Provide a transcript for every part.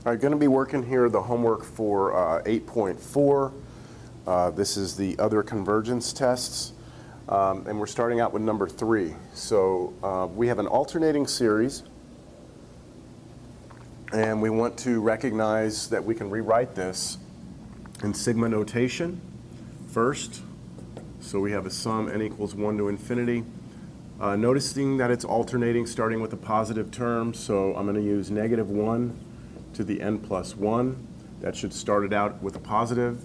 I'm going to be working here the homework for 8.4. This is the other convergence tests. And we're starting out with number 3. So we have an alternating series. And we want to recognize that we can rewrite this in sigma notation first. So we have a sum n equals 1 to infinity. Noticing that it's alternating starting with a positive term. So I'm going to use negative 1 to the n plus 1. That should start it out with a positive.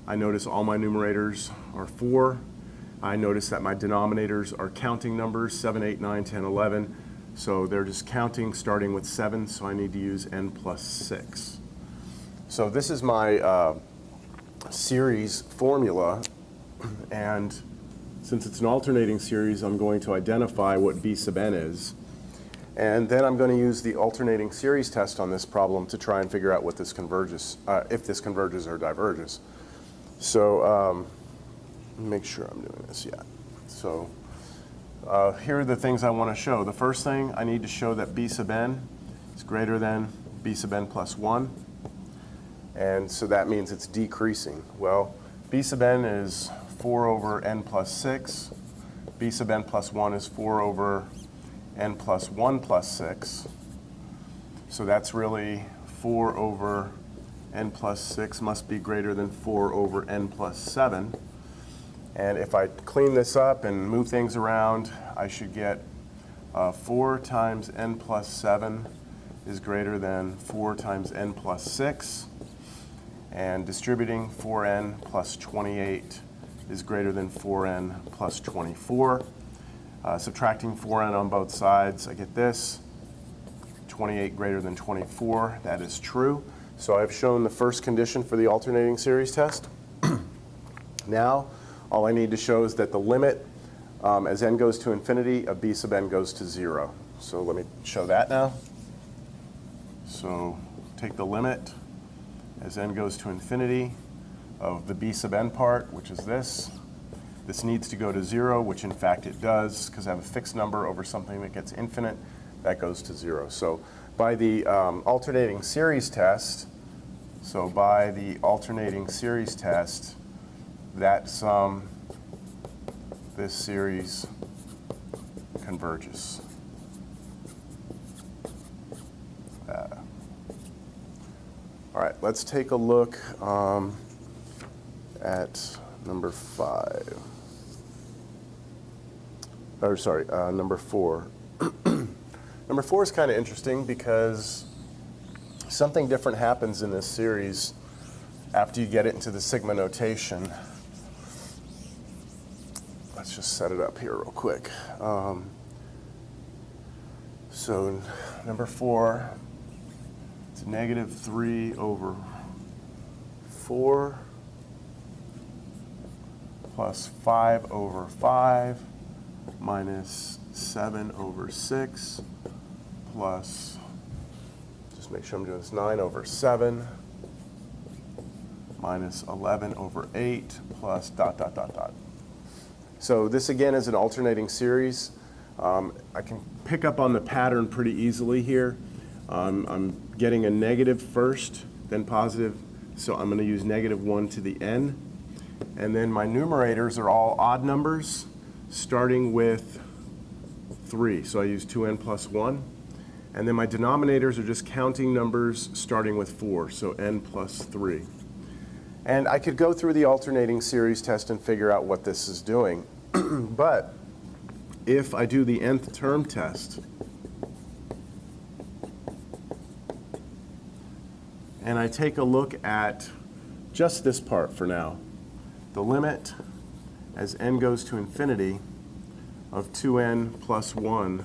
I notice all my numerators are 4. I notice that my denominators are counting numbers, 7, 8, 9, 10, 11. So they're just counting starting with 7, so I need to use n plus 6. So this is my series formula, and since it's an alternating series, I'm going to identify what b sub n is. And then I'm going to use the alternating series test on this problem to try and figure out what this converges, if this converges or diverges. So make sure I'm doing this yet. So here are the things I want to show. The first thing, I need to show that b sub n is greater than b sub n plus 1. And so that means it's decreasing. Well, b sub n is 4 over n plus 6. b sub n plus 1 is 4 over n plus 1 plus 6. So that's really 4 over n plus 6 must be greater than 4 over n plus 7. And if I clean this up and move things around, I should get 4 times n plus 7 is greater than 4 times n plus 6. And distributing 4n plus 28 is greater than 4n plus 24. Subtracting 4n on both sides, I get this. 28 greater than 24, that is true. So I've shown the first condition for the alternating series test. Now, all I need to show is that the limit as n goes to infinity of b sub n goes to 0. So let me show that now. So take the limit as n goes to infinity of the b sub n part, which is this. This needs to go to 0, which in fact it does, because I have a fixed number over something that gets infinite. That goes to 0. So by the alternating series test, that sum, this series converges. All right, let's take a look at number 5. Or sorry, number 4. Number 4 is kind of interesting because something different happens in this series after you get it into the sigma notation. Let's just set it up here real quick. So number 4, it's negative 3 over 4 plus 5 over 5 minus 7 over 6 plus, just make sure I'm doing this, 9 over 7 minus 11 over 8 plus dot, dot, dot, dot. So this again is an alternating series. I can pick up on the pattern pretty easily here. I'm getting a negative first, then positive, so I'm going to use negative 1 to the n. And then my numerators are all odd numbers, starting with 3. So I use 2n plus 1. And then my denominators are just counting numbers starting with 4, so n plus 3. And I could go through the alternating series test and figure out what this is doing. But if I do the nth term test, and I take a look at just this part for now, the limit as n goes to infinity of 2n plus 1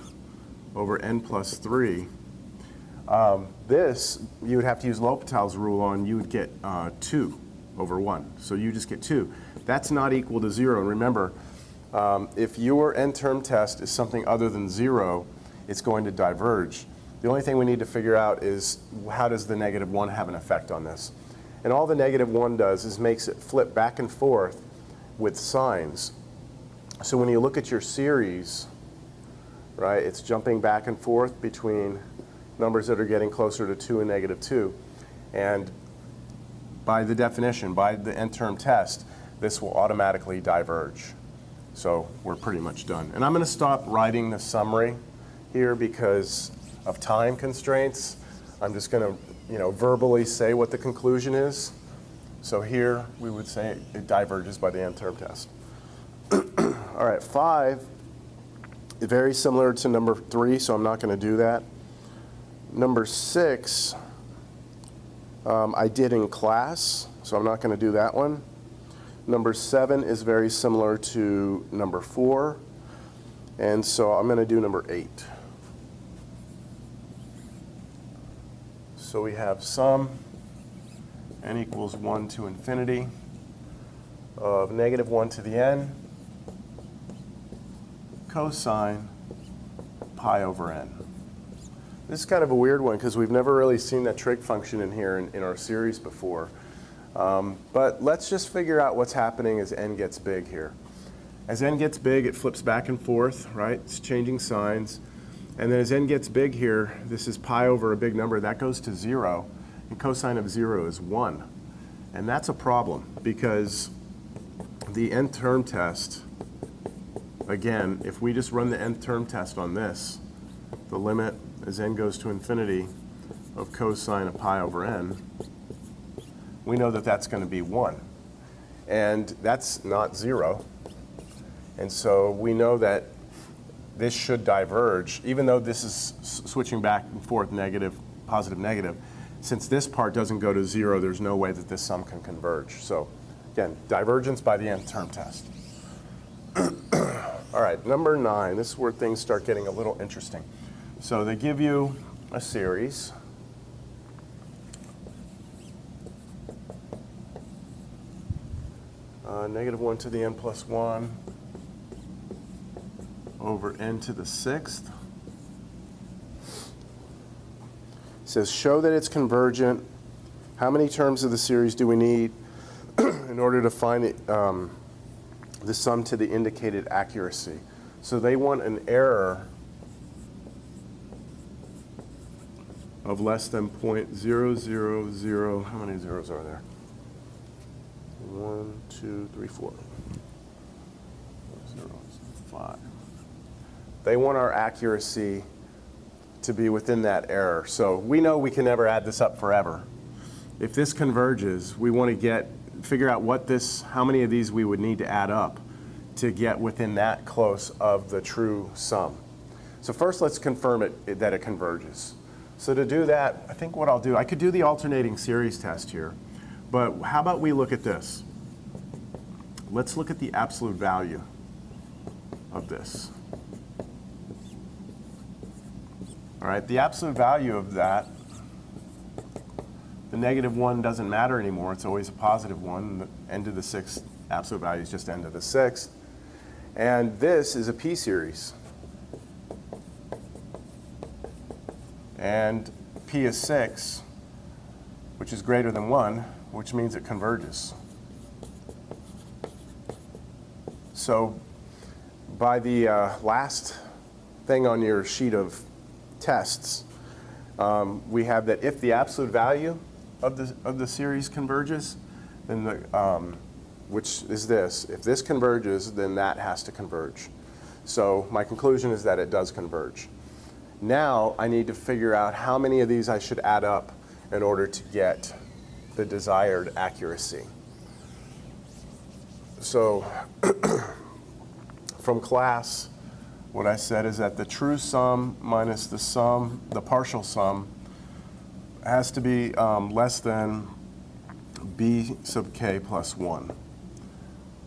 over n plus 3, this you would have to use L'Hopital's rule on. You would get 2 over 1. So you just get 2. That's not equal to 0. And remember, if your n-term test is something other than 0, it's going to diverge. The only thing we need to figure out is how does the negative 1 have an effect on this? And all the negative 1 does is makes it flip back and forth with signs. So when you look at your series, right, it's jumping back and forth between numbers that are getting closer to 2 and negative 2. And by the definition, by the n-term test, this will automatically diverge. So we're pretty much done. And I'm going to stop writing the summary here because of time constraints. I'm just going to verbally say what the conclusion is. So here we would say it diverges by the n-term test. All right, 5 is very similar to number 3, so I'm not going to do that. Number 6, I did in class, so I'm not going to do that one. Number 7 is very similar to number 4, and so I'm going to do number 8. So we have sum n equals 1 to infinity of negative 1 to the n cosine pi over n. This is kind of a weird one because we've never really seen that trig function in here in our series before. But let's just figure out what's happening as n gets big here. As n gets big, it flips back and forth, right? It's changing signs. And then as n gets big here, this is pi over a big number. That goes to 0. And cosine of 0 is 1. And that's a problem because the n-term test, again, if we just run the n-term test on this, the limit as n goes to infinity of cosine of pi over n, we know that that's going to be 1. And that's not 0. And so we know that this should diverge, even though this is switching back and forth, negative, positive, negative. Since this part doesn't go to 0, there's no way that this sum can converge. So again, divergence by the n-term test. All right, number 9. This is where things start getting a little interesting. So they give you a series. Negative 1 to the n plus 1 over n to the 6th. It says, show that it's convergent. How many terms of the series do we need in order to find it, the sum to the indicated accuracy? So they want an error of less than 0.000, how many zeros are there? 1, 2, 3, 4. 0, 5. They want our accuracy to be within that error. So we know we can never add this up forever. If this converges, we want to figure out how many of these we would need to add up to get within that close of the true sum. So first let's confirm that it converges. So to do that, I think what I'll do, I could do the alternating series test here, but how about we look at this? Let's look at the absolute value of this. All right, the absolute value of that, the negative 1 doesn't matter anymore. It's always a positive 1. The n to the 6th absolute value is just n to the 6th. And this is a p-series. And p is 6, which is greater than 1, which means it converges. So by the last thing on your sheet of tests, we have that if the absolute value of the series converges, then which is this, if this converges, then that has to converge. So my conclusion is that it does converge. Now I need to figure out how many of these I should add up in order to get the desired accuracy. So from class, what I said is that the true sum minus the partial sum has to be less than b sub k plus 1.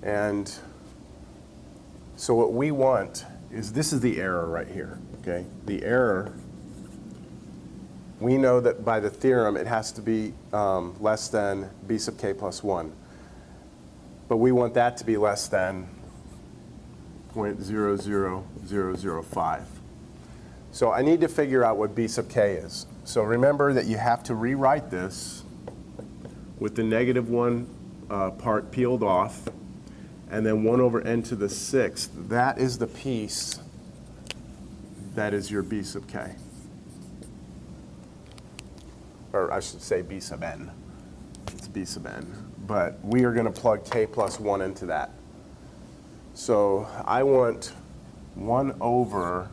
And so what we want is, this is the error right here, okay? The error, we know that by the theorem it has to be less than b sub k plus 1. But we want that to be less than 0.00005. So I need to figure out what b sub k is. So remember that you have to rewrite this with the negative 1 part peeled off, and then 1 over n to the 6th. That is the piece that is your b sub k. All or I should say b sub n. It's b sub n. But we are going to plug k plus 1 into that. So I want 1 over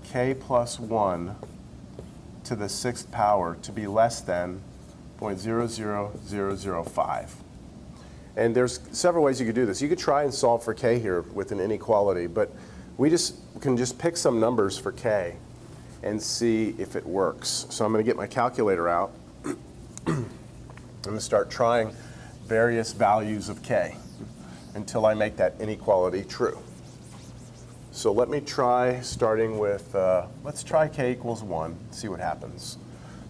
k plus 1 to the 6th power to be less than 0.00005. And there's several ways you could do this. You could try and solve for k here with an inequality, but we can just pick some numbers for k and see if it works. So I'm going to get my calculator out. I'm going to start trying various values of k until I make that inequality true. So let me try starting with, let's try k equals 1, see what happens.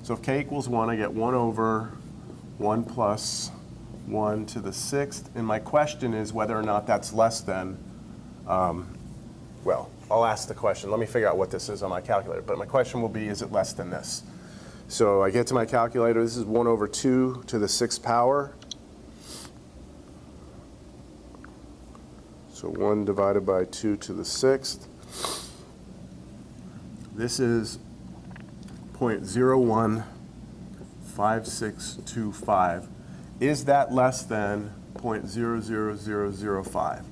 So if k equals 1, I get 1 over 1 plus 1 to the 6th. And my question is whether or not that's less than, well, I'll ask the question. Let me figure out what this is on my calculator. But my question will be, is it less than this? So I get to my calculator. This is 1 over 2 to the 6th power. So 1 divided by 2 to the 6th. This is 0.015625. Is that less than 0.00005?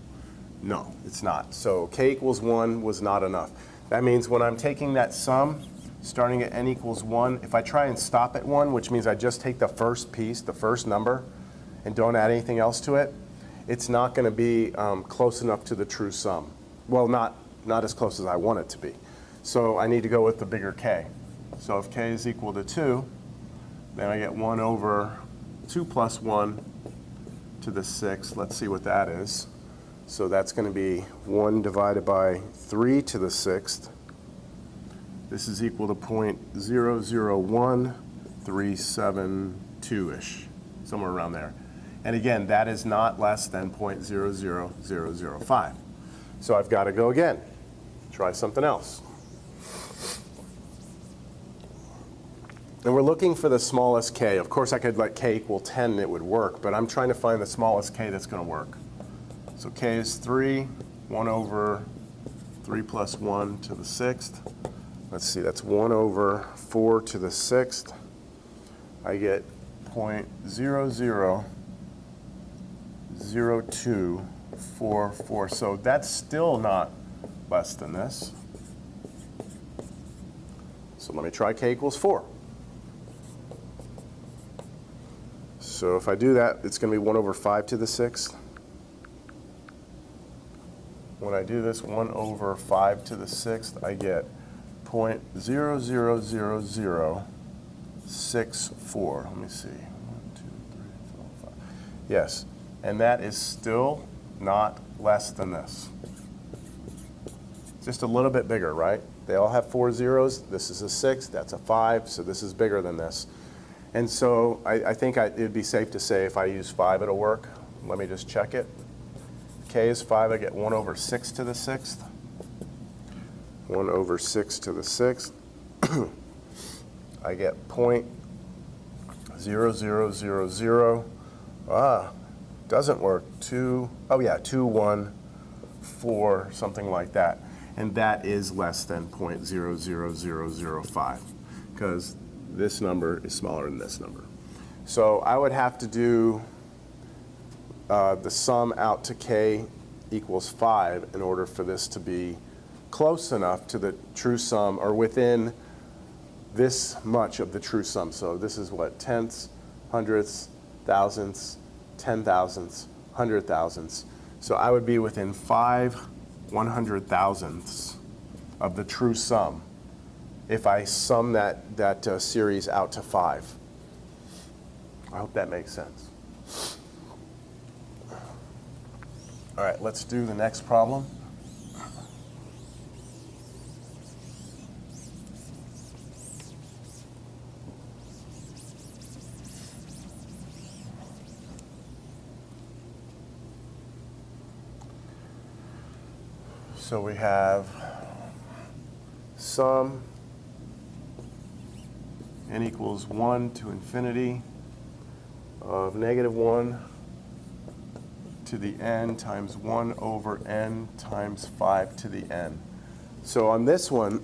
No, it's not. So k equals 1 was not enough. That means when I'm taking that sum, starting at n equals 1, if I try and stop at 1, which means I just take the first piece, the first number, and don't add anything else to it, it's not going to be close enough to the true sum. Well, not as close as I want it to be. So I need to go with the bigger k. So if k is equal to 2, then I get 1 over 2 plus 1 to the 6th. Let's see what that is. So that's going to be 1 divided by 3 to the 6th. This is equal to 0.001372-ish, somewhere around there. And again, that is not less than 0.00005. So I've got to go again. Try something else. And we're looking for the smallest k. Of course, I could let k equal 10 and it would work, but I'm trying to find the smallest k that's going to work. So k is 3, 1 over 3 plus 1 to the 6th. Let's see, that's 1 over 4 to the 6th. I get 0.000244. So that's still not less than this. So let me try k equals 4. So if I do that, it's going to be 1 over 5 to the 6th. When I do this 1 over 5 to the 6th, I get 0.000064. Let me see. 1, 2, 3, 4, 5. Yes, and that is still not less than this. Just a little bit bigger, right? They all have 4 zeros. This is a 6, that's a 5, so this is bigger than this. And so I think it'd be safe to say if I use 5, it'll work. Let me just check it. K is 5, I get 1 over 6 to the 6th. 1 over 6 to the 6th. I get 0.0000. Doesn't work. 214, something like that. And that is less than 0.00005 because this number is smaller than this number. So I would have to do the sum out to k equals 5 in order for this to be close enough to the true sum or within this much of the true sum. So this is what, tenths, hundredths, thousandths, 10,000ths, 100,000ths. So I would be within 5 100,000ths of the true sum if I sum that series out to 5. I hope that makes sense. All right, let's do the next problem. So we have sum n equals 1 to infinity of -1 to the n times 1 over n times 5 to the n. So on this one,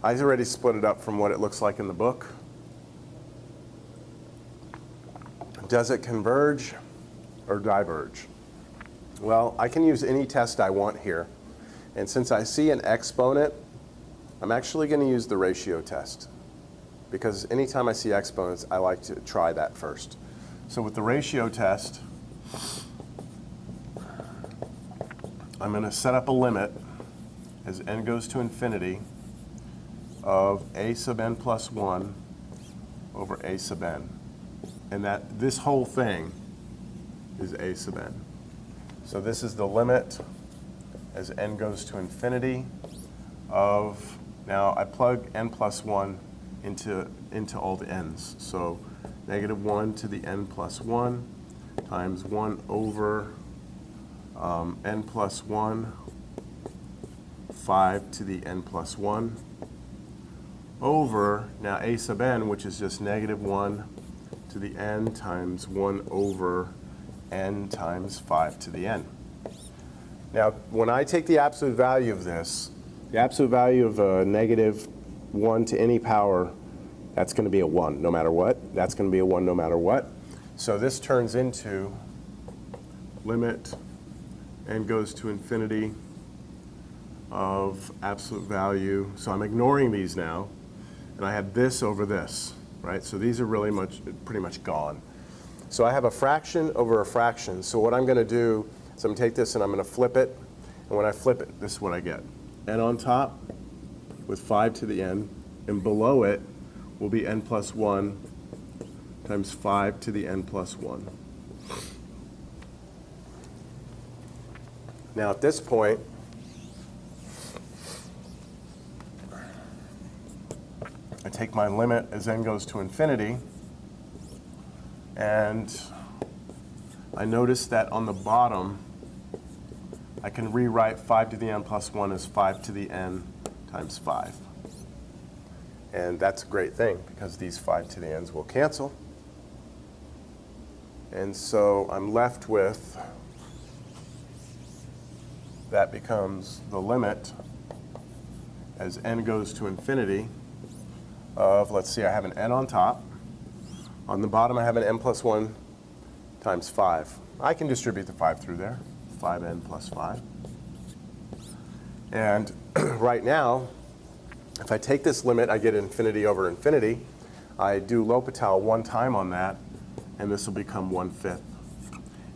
I already split it up from what it looks like in the book. Does it converge or diverge? Well, I can use any test I want here. And since I see an exponent, I'm actually going to use the ratio test. Because anytime I see exponents, I like to try that first. So with the ratio test, I'm going to set up a limit as n goes to infinity of a sub n plus 1 over a sub n. And that this whole thing is a sub n. So this is the limit as n goes to infinity of, now I plug n plus 1 into all the n's. So negative 1 to the n plus 1 times 1 over n plus 1, 5 to the n plus 1, over, now a sub n, which is just negative 1 to the n times 1 over n times 5 to the n. Now, when I take the absolute value of this, the absolute value of negative 1 to any power, that's going to be a 1 no matter what. That's going to be a 1 no matter what. So this turns into limit n goes to infinity of absolute value. So I'm ignoring these now, and I have this over this, right? So these are really pretty much gone. So I have a fraction over a fraction. So what I'm going to do is I'm going to take this and I'm going to flip it. And when I flip it, this is what I get. N on top with 5 to the n, and below it will be n plus 1 times 5 to the n plus 1. Now at this point, I take my limit as n goes to infinity, and I notice that on the bottom, I can rewrite 5 to the n plus 1 as 5 to the n times 5. And that's a great thing, because these 5 to the n's will cancel. And so I'm left with, that becomes the limit as n goes to infinity of, let's see, I have an n on top. On the bottom, I have an n plus 1 times 5. I can distribute the 5 through there, 5n plus 5. And right now, if I take this limit, I get infinity over infinity. I do L'Hopital one time on that, and this will become 1/5.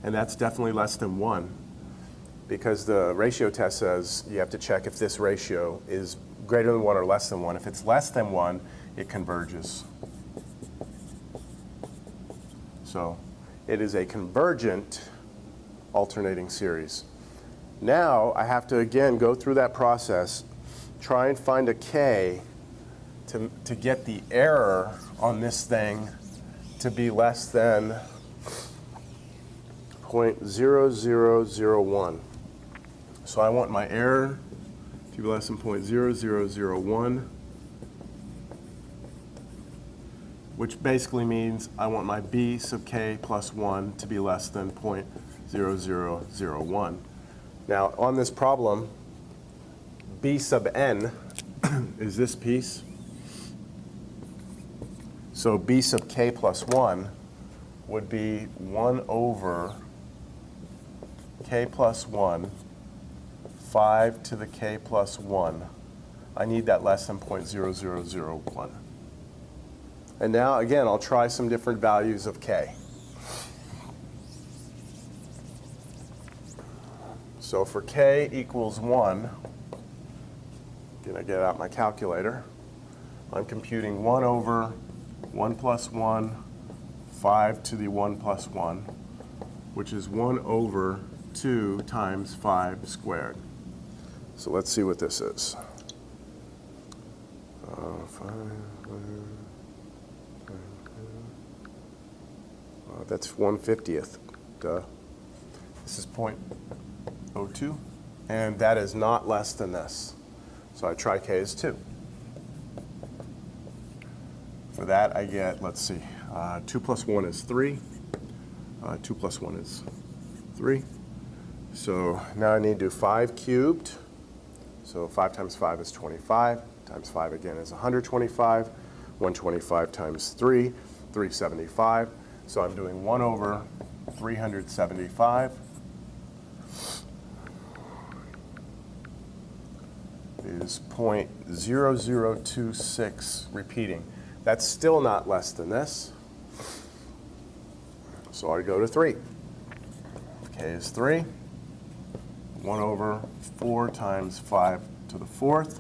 And that's definitely less than 1, because the ratio test says you have to check if this ratio is greater than 1 or less than 1. If it's less than 1, it converges. So it is a convergent alternating series. Now I have to again go through that process, try and find a k to get the error on this thing to be less than 0.0001. So I want my error to be less than 0.0001, which basically means I want my b sub k plus 1 to be less than 0.0001. Now, on this problem, b sub n is this piece. So b sub k plus 1 would be 1 over k plus 1, 5 to the k plus 1. I need that less than 0.0001. And now, again, I'll try some different values of k. So for k equals 1, I'm going to get out my calculator. I'm computing 1 over 1 plus 1, 5 to the 1 plus 1, which is 1 over 2 times 5 squared. So let's see what this is. 5, that's 1/50th. Duh. This is 0.02, and that is not less than this. So I try k as 2. For that, I get, let's see, 2 plus 1 is 3. 2 plus 1 is 3. So now I need to do 5 cubed. So 5 times 5 is 25. times 5 again is 125. 125 times 3, 375. So I'm doing 1 over 375 is 0.0026 repeating. That's still not less than this. So I go to 3. K is 3. 1 over 4 times 5 to the 4th.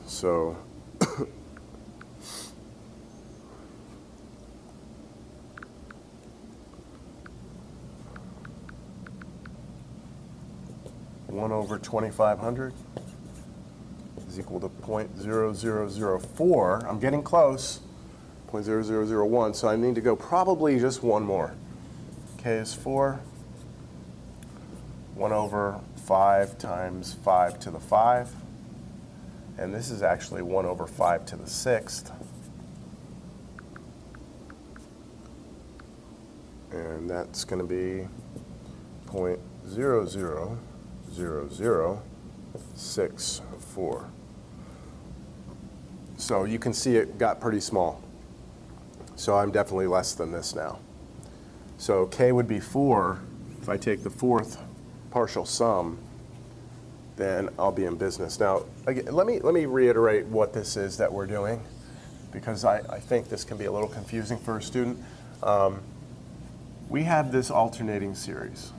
So one over 2,500 is equal to 0.0004. I'm getting close. 0.0001. So I need to go probably just one more. K is 4. 1 over 5 times 5 to the 5. And this is actually 1 over 5 to the 6th. And that's going to be 0.000064. So you can see it got pretty small. So I'm definitely less than this now. So K would be 4. If I take the 4th partial sum, then I'll be in business. Now, again, let me reiterate what this is that we're doing, because I think this can be a little confusing for a student. We have this alternating series.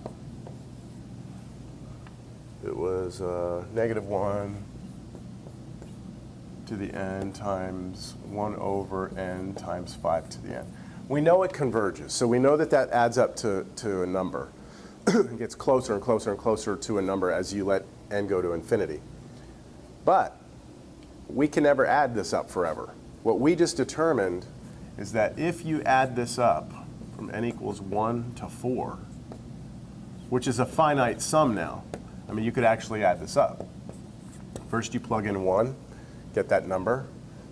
It was -1 to the n times 1 over n times 5 to the n. We know it converges, so we know that that adds up to a number. It gets closer and closer and closer to a number as you let n go to infinity. But we can never add this up forever. What we just determined is that if you add this up from n equals 1 to 4, which is a finite sum now, I mean, you could actually add this up. First you plug in 1, get that number,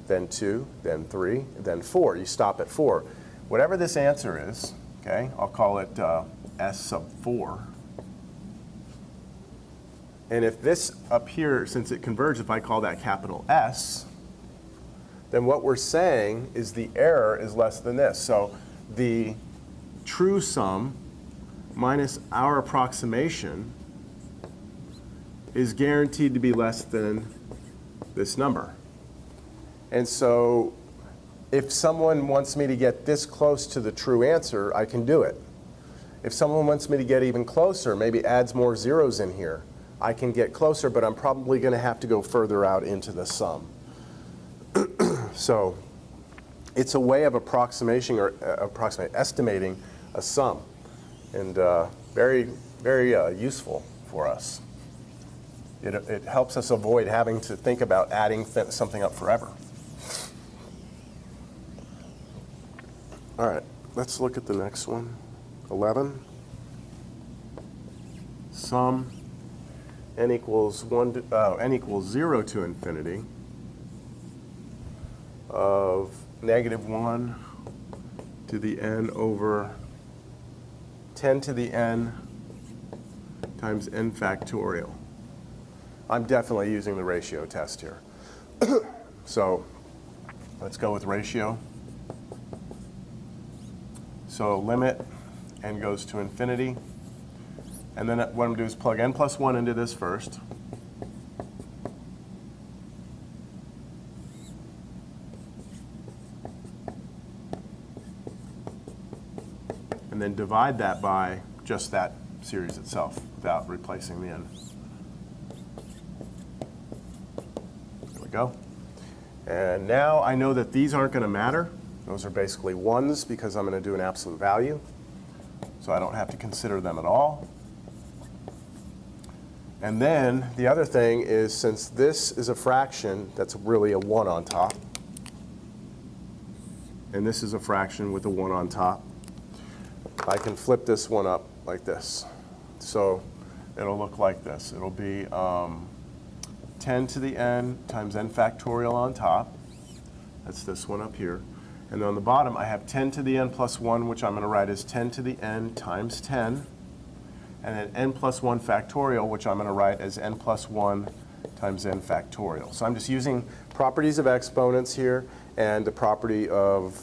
then 2, then 3, then 4. You stop at 4. Whatever this answer is, okay, I'll call it S sub 4. And if this up here, since it converges, if I call that capital S, then what we're saying is the error is less than this. So the true sum minus our approximation is guaranteed to be less than this number. And so if someone wants me to get this close to the true answer, I can do it. If someone wants me to get even closer, maybe adds more zeros in here, I can get closer, but I'm probably going to have to go further out into the sum. So it's a way of estimating a sum, and very, very useful for us. It helps us avoid having to think about adding something up forever. All right, let's look at the next one. 11. Sum n equals 0 to infinity of -1 to the n over 10 to the n times n factorial. I'm definitely using the ratio test here. So let's go with ratio. So limit n goes to infinity. And then what I'm going to do is plug n plus 1 into this first. And then divide that by just that series itself without replacing the n. There we go. And now I know that these aren't going to matter. Those are basically 1s because I'm going to do an absolute value. So I don't have to consider them at all. And then the other thing is, since this is a fraction, that's really a 1 on top. And this is a fraction with a 1 on top. I can flip this one up like this. So it'll look like this. It'll be 10 to the n times n factorial on top. That's this one up here. And then on the bottom, I have 10 to the n plus 1, which I'm going to write as 10 to the n times 10. And then n plus 1 factorial, which I'm going to write as n plus 1 times n factorial. So I'm just using properties of exponents here and the property of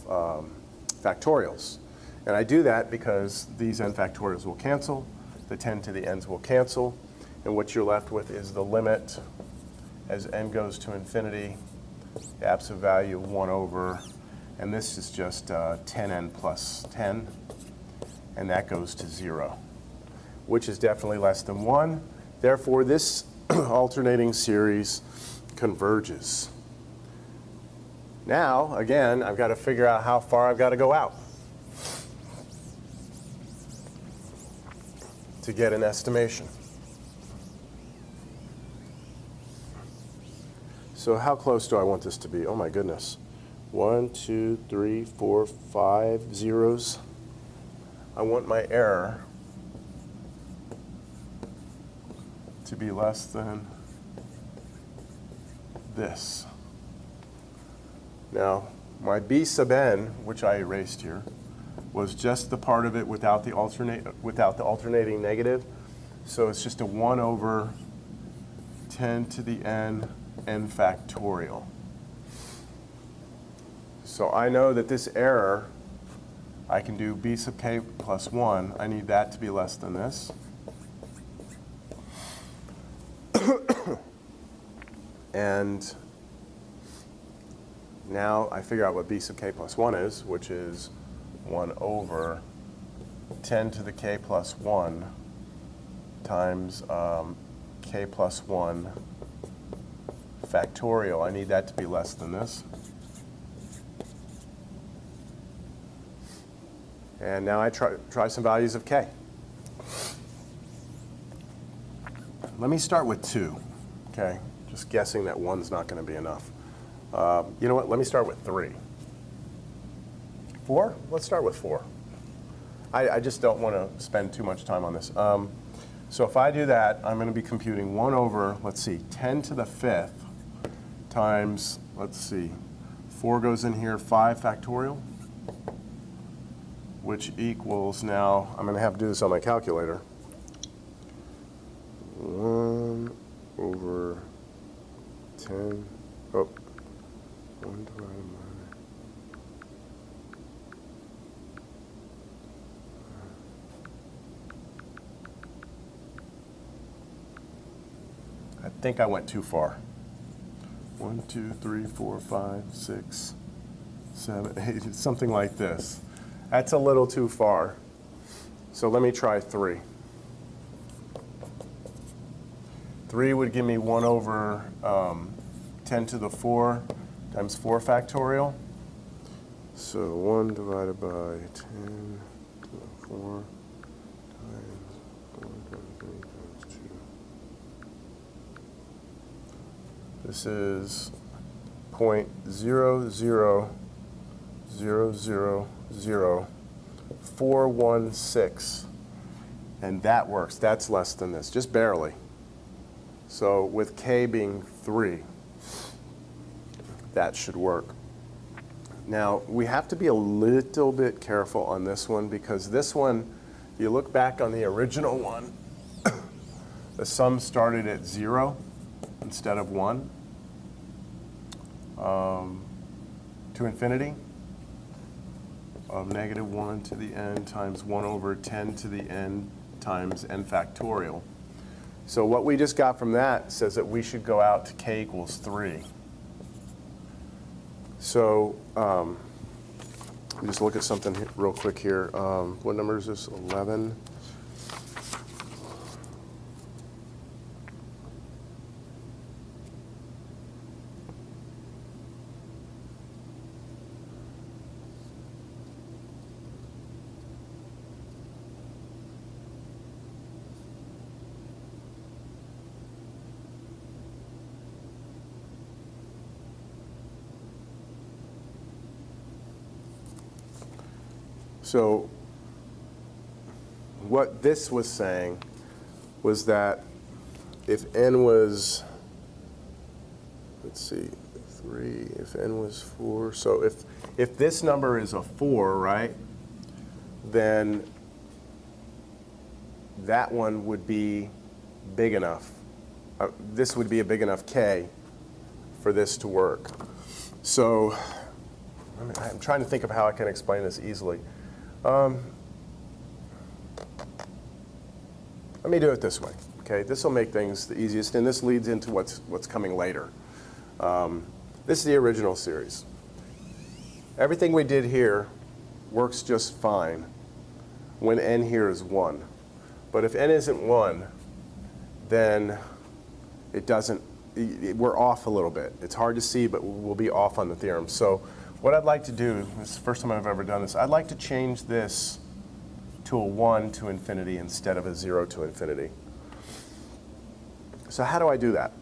factorials. And I do that because these n factorials will cancel, the 10 to the n's will cancel, and what you're left with is the limit as n goes to infinity, the absolute value of 1 over, and this is just 10n plus 10, and that goes to 0, which is definitely less than 1. Therefore, this alternating series converges. Now, again, I've got to figure out how far I've got to go out to get an estimation. So how close do I want this to be? Oh my goodness. 1, 2, 3, 4, 5 zeros. I want my error to be less than this. Now, my b sub n, which I erased here, was just the part of it without the alternating negative. So it's just a 1 over 10 to the n factorial. So I know that this error, I can do b sub k plus 1. I need that to be less than this. And now I figure out what b sub k plus 1 is, which is 1 over 10 to the k plus 1 times k plus 1 factorial. I need that to be less than this. And now I try some values of k. Let me start with 2, okay? Just guessing that 1's not going to be enough. You know what? Let me start with 3. 4? Let's start with 4. I just don't want to spend too much time on this. So if I do that, I'm going to be computing 1 over, let's see, 10 to the 5th times, let's see, 4 goes in here, 5 factorial, which equals now, I'm going to have to do this on my calculator, 1 over 10, 1 divided by, I think I went too far. 1, 2, 3, 4, 5, 6, 7, 8, something like this. That's a little too far. So let me try 3. 3 would give me 1 over 10 to the 4 times 4 factorial. So 1 divided by 10 to the 4 times 4 times 3 times 2. This is 0.0000416, and that works. That's less than this, just barely. So with k being 3, that should work. Now, we have to be a little bit careful on this one, because this one, if you look back on the original one, the sum started at 0 instead of 1 to infinity of negative 1 to the n times 1 over 10 to the n times n factorial. So what we just got from that says that we should go out to k equals 3. So just look at something real quick here. What number is this? 11. So what this was saying was that if n was, let's see, 3, if n was 4, so if this number is a 4, right, then that one would be big enough. this would be a big enough k for this to work. So I'm trying to think of how I can explain this easily. Let me do it this way. Okay, this will make things the easiest, and this leads into what's coming later. This is the original series. Everything we did here works just fine when n here is 1. But if n isn't 1, then it doesn't, we're off a little bit. It's hard to see, but we'll be off on the theorem. So what I'd like to do, this is the first time I've ever done this, I'd like to change this to a 1 to infinity instead of a 0 to infinity. So how do I do that?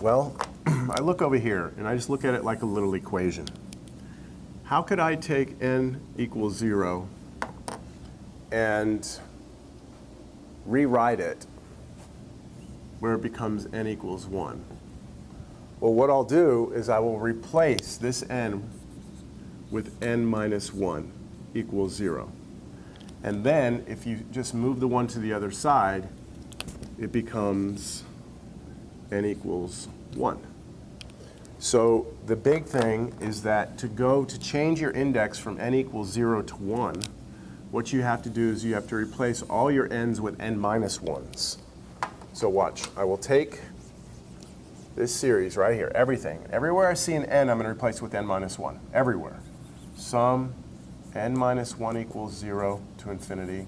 Well, I look over here, and I just look at it like a little equation. How could I take n equals 0 and rewrite it where it becomes n equals 1? Well, what I'll do is I will replace this n with n minus 1 equals 0. And then if you just move the 1 to the other side, it becomes n equals 1. So the big thing is that to change your index from n equals 0 to 1, what you have to do is you have to replace all your n's with n minus 1's. So watch. I will take this series right here, everything. Everywhere I see an n, I'm going to replace with n minus 1. Everywhere. Sum n minus 1 equals 0 to infinity,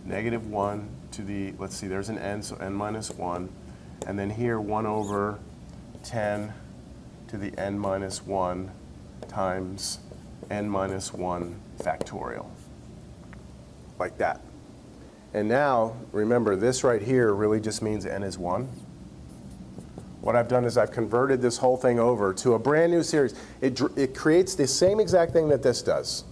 negative 1 to the, let's see, there's an n, so n minus 1. And then here, 1 over 10 to the n minus 1 times n minus 1 factorial. Like that. And now, remember, this right here really just means n is 1. What I've done is I've converted this whole thing over to a brand new series. It creates the same exact thing that this does.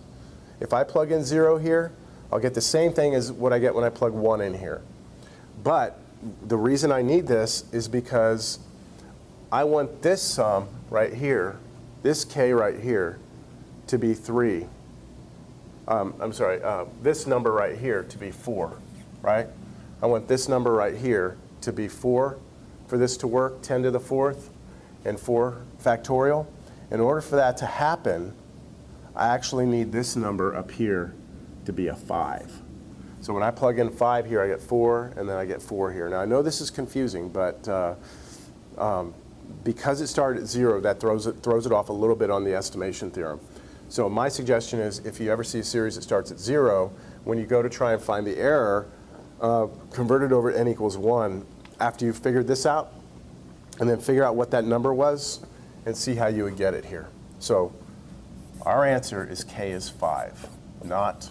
If I plug in 0 here, I'll get the same thing as what I get when I plug 1 in here. But the reason I need this is because I want this sum right here, this k right here, to be 3. This number right here to be 4, right? I want this number right here to be 4 for this to work, 10 to the 4th and 4 factorial. In order for that to happen, I actually need this number up here to be a 5. So when I plug in 5 here, I get 4, and then I get 4 here. Now, I know this is confusing, but because it started at 0, that throws it off a little bit on the estimation theorem. So my suggestion is if you ever see a series that starts at 0, when you go to try and find the error, convert it over to n equals 1 after you've figured this out, and then figure out what that number was and see how you would get it here. So our answer is k is 5, not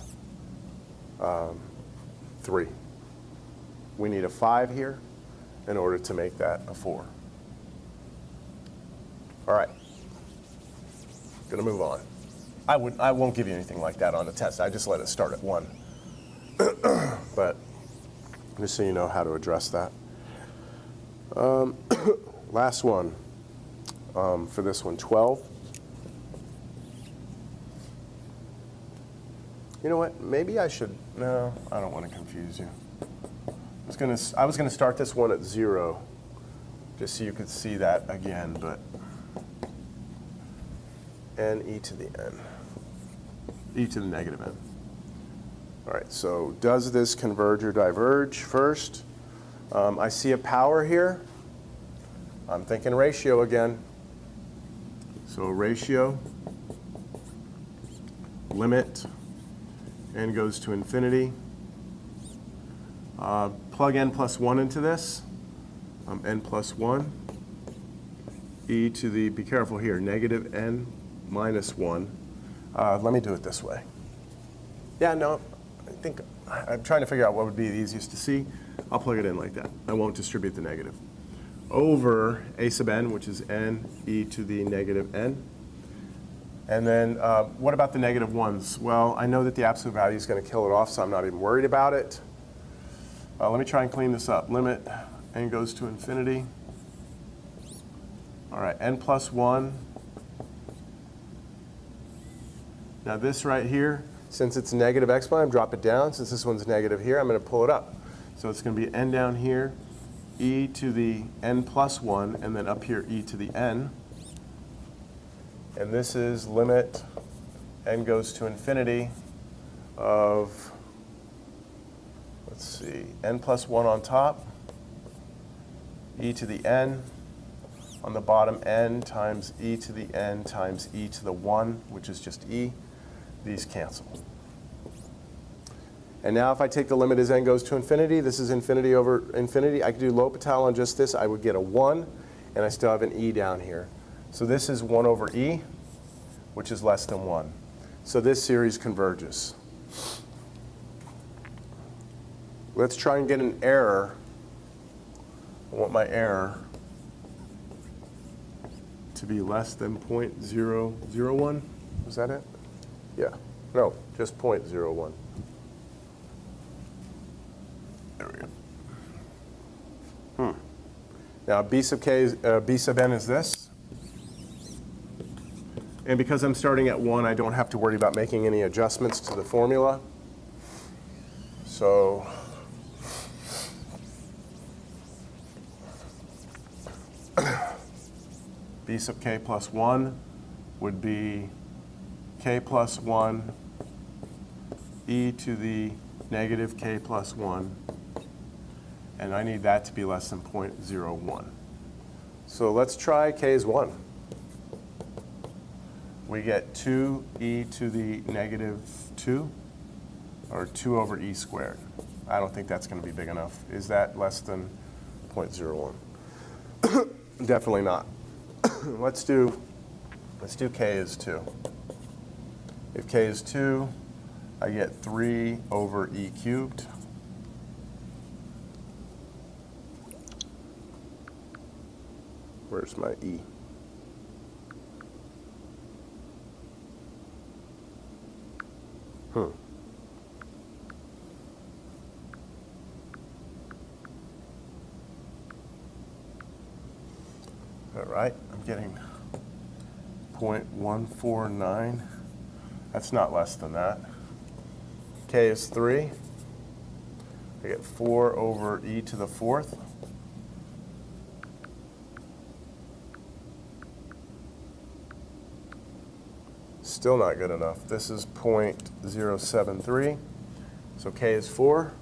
3. We need a 5 here in order to make that a 4. All right. Going to move on. I won't give you anything like that on the test. I just let it start at 1. But just so you know how to address that. Last one for this one, 12. You know what? Maybe I should. No, I don't want to confuse you. I was gonna start this one at 0, just so you could see that again. But n e to the n, e to the negative n. All right. So does this converge or diverge first? I see a power here. I'm thinking ratio again. So ratio, limit, n goes to infinity. Plug n plus 1 into this. N plus 1. E to the, be careful here, negative n minus 1. Let me do it this way. Yeah, no, I think I'm trying to figure out what would be the easiest to see. I'll plug it in like that. I won't distribute the negative. Over a sub n, which is n e to the negative n. And then what about the negative 1s? Well, I know that the absolute value is going to kill it off, so I'm not even worried about it. Let me try and clean this up. Limit n goes to infinity. All right, n plus 1. Now this right here, since it's negative exponent, drop it down. Since this one's negative here, I'm going to pull it up. So it's going to be n down here e to the n plus 1, and then up here e to the n. And this is limit n goes to infinity of, let's see, n plus 1 on top, e to the n, on the bottom n times e to the n times e to the 1, which is just e. These cancel. And now if I take the limit as n goes to infinity, this is infinity over infinity. I could do L'Hopital on just this. I would get a 1, and I still have an e down here. So this is 1 over e, which is less than 1. So this series converges. Let's try and get an error. I want my error to be less than 0.001. Was that it? Yeah. No, just 0.01. There we go. Now b sub n is this. And because I'm starting at 1, I don't have to worry about making any adjustments to the formula. So b sub k plus 1 would be k plus 1 e to the negative k plus 1. And I need that to be less than 0.01. So let's try k is 1. We get 2e to the negative 2, or 2 over e squared. I don't think that's going to be big enough. Is that less than 0.01? Definitely not. Let's do k is 2. If k is 2, I get 3 over e cubed. Where's my e? All right, I'm getting 0.149. That's not less than that. K is 3. I get 4 over e to the 4th. Still not good enough. This is 0.073. So k is 4.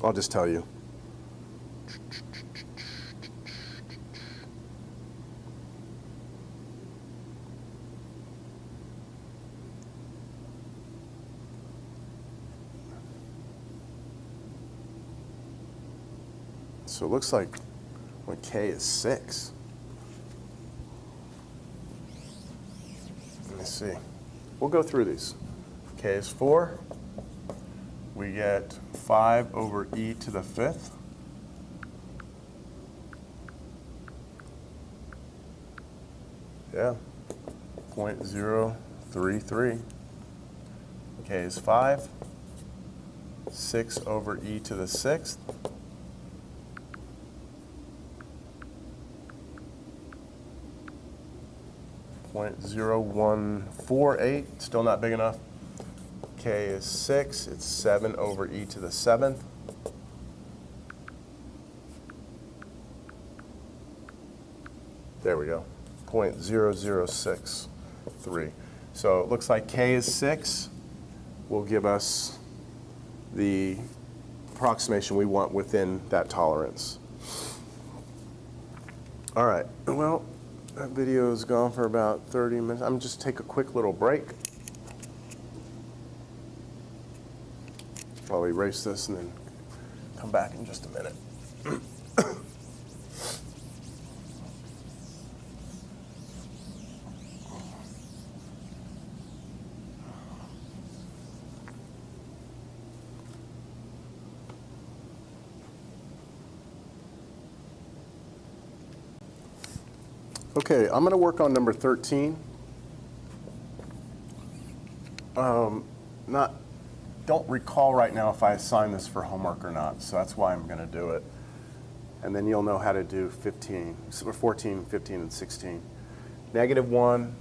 I'll just tell you. So it looks like when k is 6. Let me see. We'll go through these. K is 4. We get 5 over e to the 5th. Yeah, 0.033. K is 5. 6 over e to the 6th. .0148, still not big enough. K is 6, it's 7 over e to the 7th. There we go, 0.0063. So it looks like k is 6 will give us the approximation we want within that tolerance. All right, well, that video is gone for about 30 minutes. I'm just take a quick little break. I'll erase this and then come back in just a minute. Okay, I'm going to work on number 13. Don't recall right now if I assigned this for homework or not, so that's why I'm going to do it. And then you'll know how to do 14, 15, and 16. Negative 1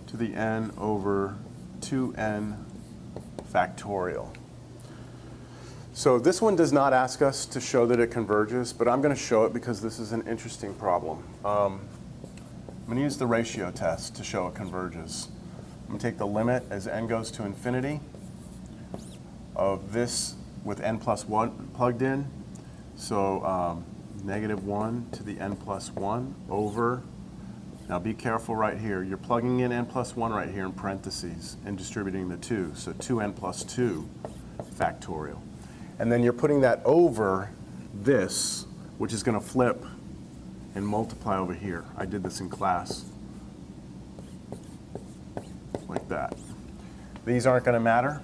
to the n over 2n factorial. So this one does not ask us to show that it converges, but I'm going to show it because this is an interesting problem. I'm going to use the ratio test to show it converges. I'm going to take the limit as n goes to infinity of this with n plus 1 plugged in. So -1 to the n plus 1 over, now be careful right here, you're plugging in n plus 1 right here in parentheses and distributing the 2. So 2n plus 2 factorial. And then you're putting that over this, which is going to flip and multiply over here. I did this in class, like that. These aren't going to matter.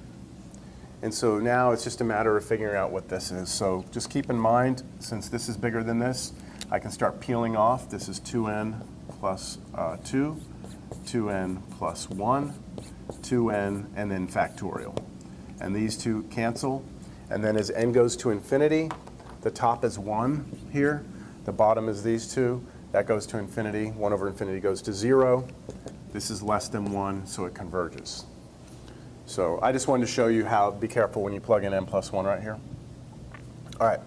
And so now it's just a matter of figuring out what this is. So just keep in mind, since this is bigger than this, I can start peeling off. This is 2n plus 2, 2n plus 1, 2n, and then factorial. And these two cancel. And then as n goes to infinity, the top is 1 here. The bottom is these two. That goes to infinity. 1 over infinity goes to 0. This is less than 1, so it converges. So I just wanted to show you how, be careful when you plug in n plus 1 right here. All right.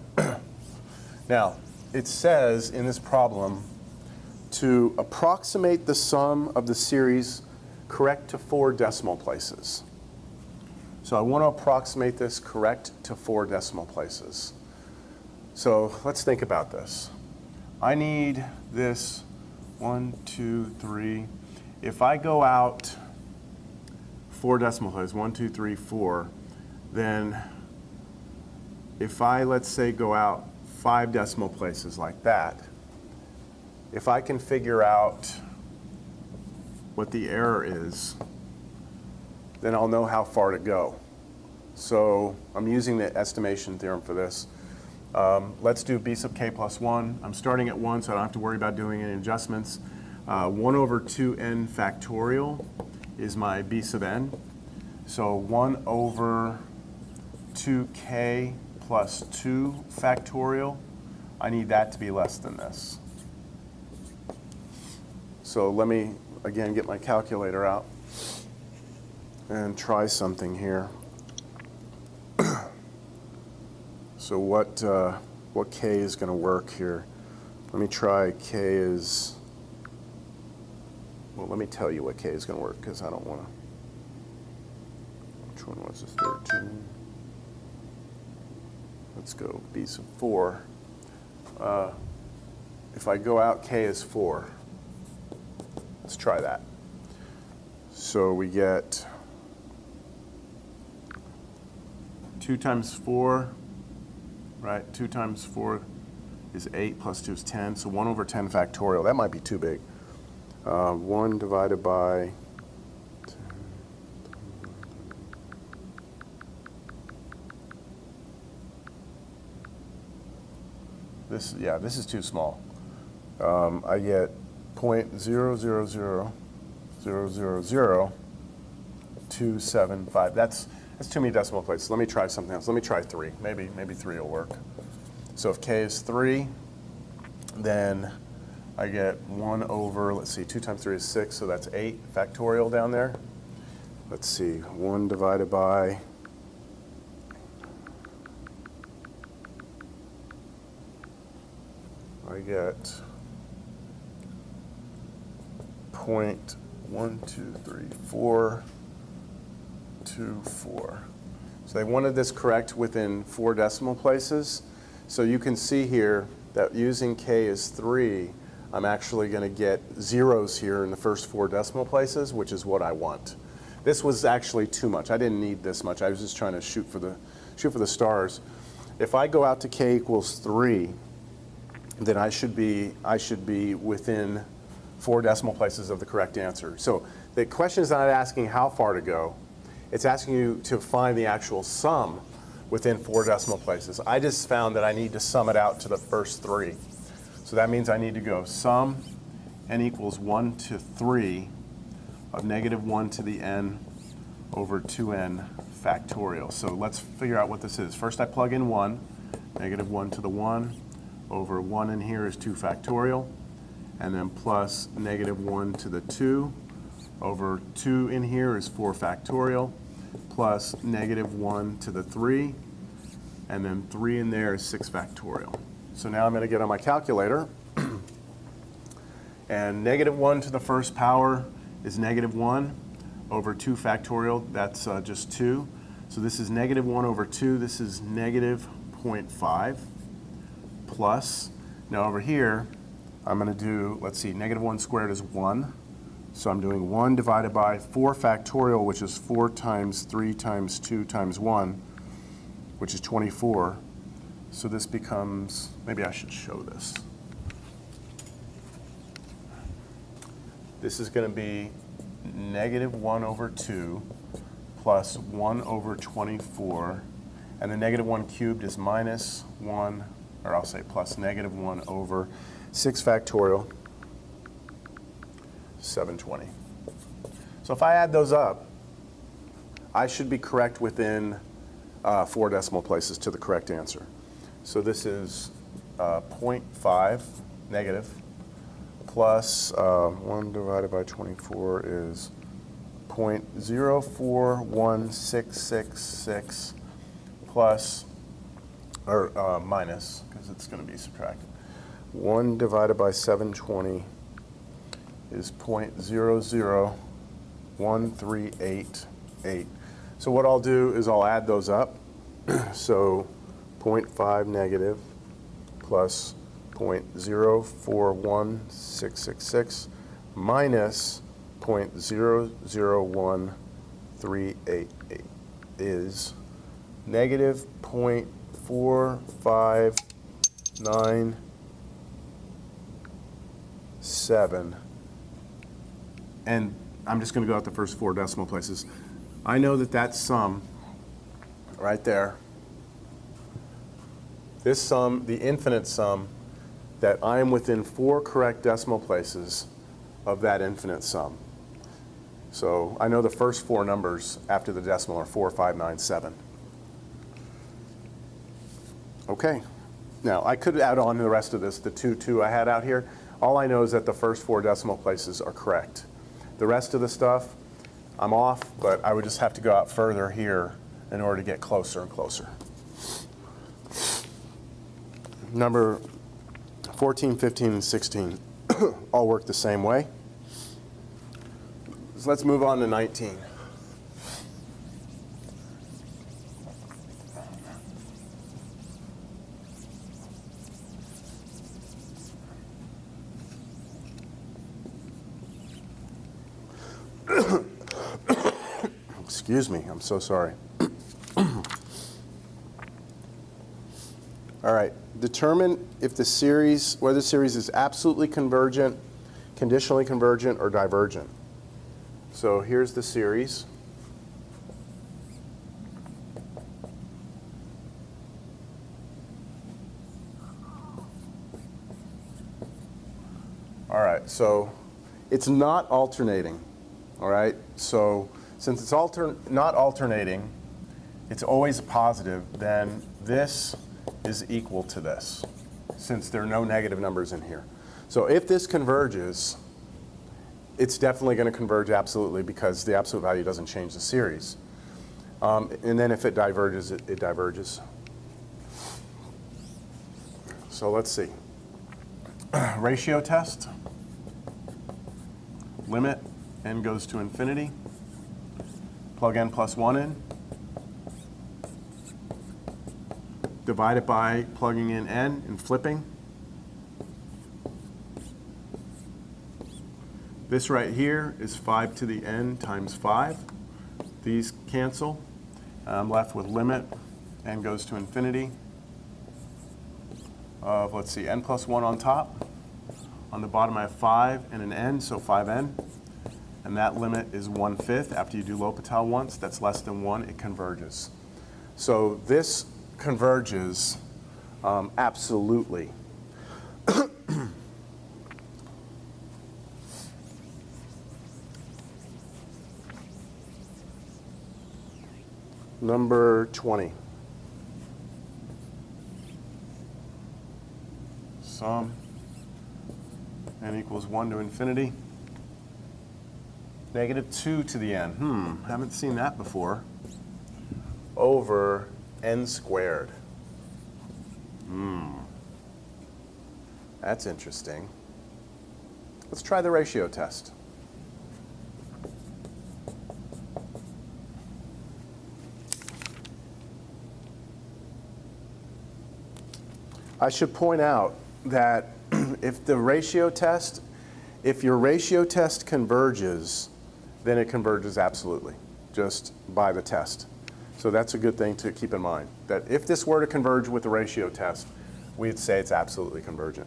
Now, it says in this problem to approximate the sum of the series correct to 4 decimal places. So I want to approximate this correct to 4 decimal places. So let's think about this. I need this 1, 2, 3. If I go out 4 decimal places, 1, 2, 3, 4, then if I, let's say, go out 5 decimal places like that, if I can figure out what the error is, then I'll know how far to go. So I'm using the estimation theorem for this. Let's do b sub k plus 1. I'm starting at 1, so I don't have to worry about doing any adjustments. 1 over 2n factorial is my b sub n. So 1 over 2k plus 2 factorial, I need that to be less than this. So let me, again, get my calculator out and try something here. So what k is going to work here? Let me try k is, well, let me tell you what k is going to work because I don't want to. Which one was the 13? Let's go b sub 4. If I go out, k is 4. Let's try that. So we get 2 times 4, right? 2 times 4 is 8 plus 2 is 10. So 1 over 10 factorial. That might be too big. 1 divided by 10. This is too small. I get 0.000000275. That's too many decimal places. Let me try something else. Let me try 3. Maybe 3 will work. So if k is 3, then I get 1 over, let's see, 2 times 3 is 6, so that's 8 factorial down there. Let's see, 1 divided by, I get 0.123424. So they wanted this correct within 4 decimal places. So you can see here that using k as 3, I'm actually going to get zeros here in the first 4 decimal places, which is what I want. This was actually too much. I didn't need this much. I was just trying to shoot for the stars. If I go out to k equals 3, then I should be within 4 decimal places of the correct answer. So the question is not asking how far to go. It's asking you to find the actual sum within 4 decimal places. I just found that I need to sum it out to the first 3. So that means I need to go sum n equals 1 to 3 of -1 to the n over 2n factorial. So let's figure out what this is. First I plug in 1, -1 to the 1 over 1 in here is 2 factorial, and then plus -1 to the 2 over 2 in here is 4 factorial, plus -1 to the 3 and then 3 in there is 6 factorial. So now I'm going to get on my calculator, and negative 1 to the first power is negative 1 over 2 factorial. That's just 2. So this is negative 1 over 2. This is negative 0.5 plus, now over here, I'm going to do, let's see, negative 1 squared is 1. So I'm doing 1 divided by 4 factorial, which is 4 times 3 times 2 times 1, which is 24. So this becomes, maybe I should show this. This is going to be negative 1 over 2 plus 1 over 24. And the negative 1 cubed is minus 1, or I'll say plus negative 1 over 6 factorial, 720. So if I add those up, I should be correct within 4 decimal places to the correct answer. So this is 0.5 negative plus 1 divided by 24 is 0.041666 plus, or minus, because it's going to be subtracted. 1 divided by 720 is 0.001388. So what I'll do is I'll add those up. So 0.5 negative plus 0.041666 minus 0.001388 is negative 0.4597. And I'm just going to go out the first 4 decimal places. I know that that sum right there, this sum, the infinite sum, that I am within 4 correct decimal places of that infinite sum. So I know the first 4 numbers after the decimal are 4, 5, 9, 7. Okay. Now, I could add on to the rest of this, the 2, 2 I had out here. All I know is that the first 4 decimal places are correct. The rest of the stuff, I'm off, but I would just have to go out further here in order to get closer and closer. Number 14, 15, and 16 all work the same way. So let's move on to 19. Excuse me, I'm so sorry. All right, determine if the series, whether the series is absolutely convergent, conditionally convergent, or divergent. So here's the series. All right, so it's not alternating. All right, so since it's not alternating, it's always positive, then this is equal to this, since there are no negative numbers in here. So if this converges, it's definitely going to converge absolutely, because the absolute value doesn't change the series. And then if it diverges, it diverges. So let's see. Ratio test. Limit n goes to infinity. Plug n plus 1 in. Divide it by plugging in n and flipping. This right here is 5 to the n times 5. These cancel. I'm left with limit n goes to infinity of, let's see, n plus 1 on top. On the bottom I have 5 and an n, so 5n. And that limit is 1/5. After you do L'Hopital once, that's less than 1, it converges. So this converges absolutely. Number 20. Sum n equals 1 to infinity. Negative 2 to the n. Haven't seen that before. Over n squared. That's interesting. Let's try the ratio test. I should point out that if your ratio test converges, then it converges absolutely, just by the test. So that's a good thing to keep in mind, that if this were to converge with the ratio test, we'd say it's absolutely convergent.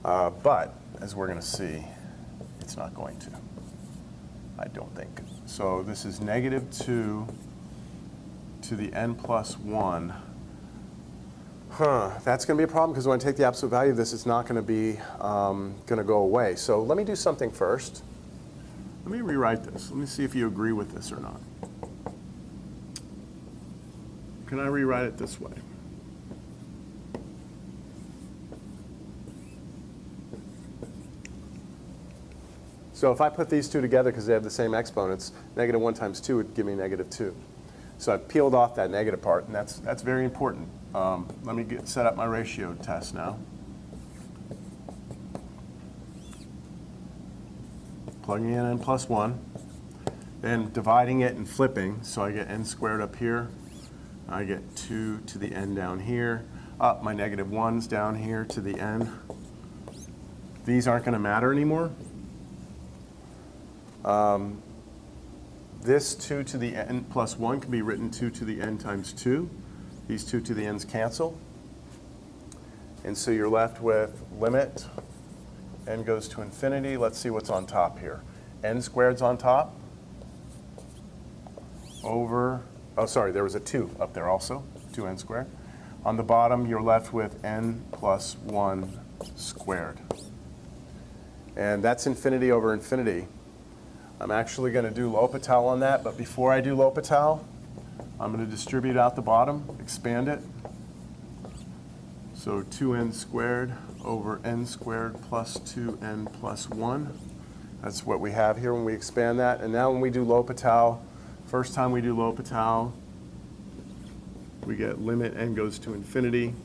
But, as we're going to see, it's not going to, I don't think. So this is -2 to the n plus 1. That's going to be a problem, because when I take the absolute value of this, it's not going to be going to go away. So let me do something first. Let me rewrite this. Let me see if you agree with this or not. Can I rewrite it this way? So if I put these two together because they have the same exponents, -1 times 2 would give me -2. So I've peeled off that negative part, and that's very important. Let me set up my ratio test now. Plugging in n plus 1, then dividing it and flipping, so I get n squared up here. I get 2 to the n down here. Up my -1's down here to the n. These aren't going to matter anymore. This 2 to the n plus 1 can be written 2 to the n times 2. These 2 to the n's cancel. And so you're left with limit n goes to infinity. Let's see what's on top here. N squared's on top. Over, oh sorry, there was a 2 up there also, 2n squared. On the bottom, you're left with n plus 1 squared. And that's infinity over infinity. I'm actually going to do L'Hopital on that, but before I do L'Hopital, I'm going to distribute out the bottom, expand it. So 2n squared over n squared plus 2n plus 1. That's what we have here when we expand that. And now when we do L'Hopital, first time we do L'Hopital, we get limit n goes to infinity.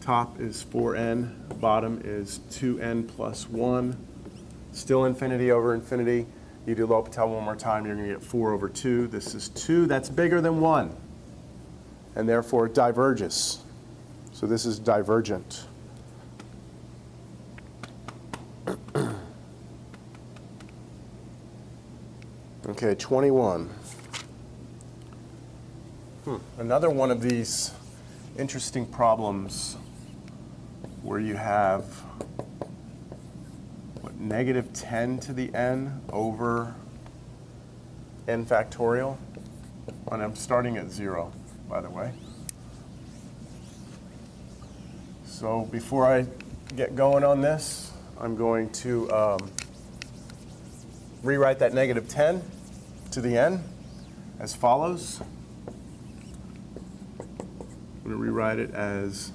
Top is 4n, bottom is 2n plus 1. Still infinity over infinity. You do L'Hopital one more time, you're going to get 4 over 2. This is 2. That's bigger than 1. And therefore it diverges. So this is divergent. Okay, 21. Another one of these interesting problems where you have -10 to the n over n factorial. And I'm starting at 0, by the way. So before I get going on this, I'm going to rewrite that -10 to the n as follows. I'm going to rewrite it as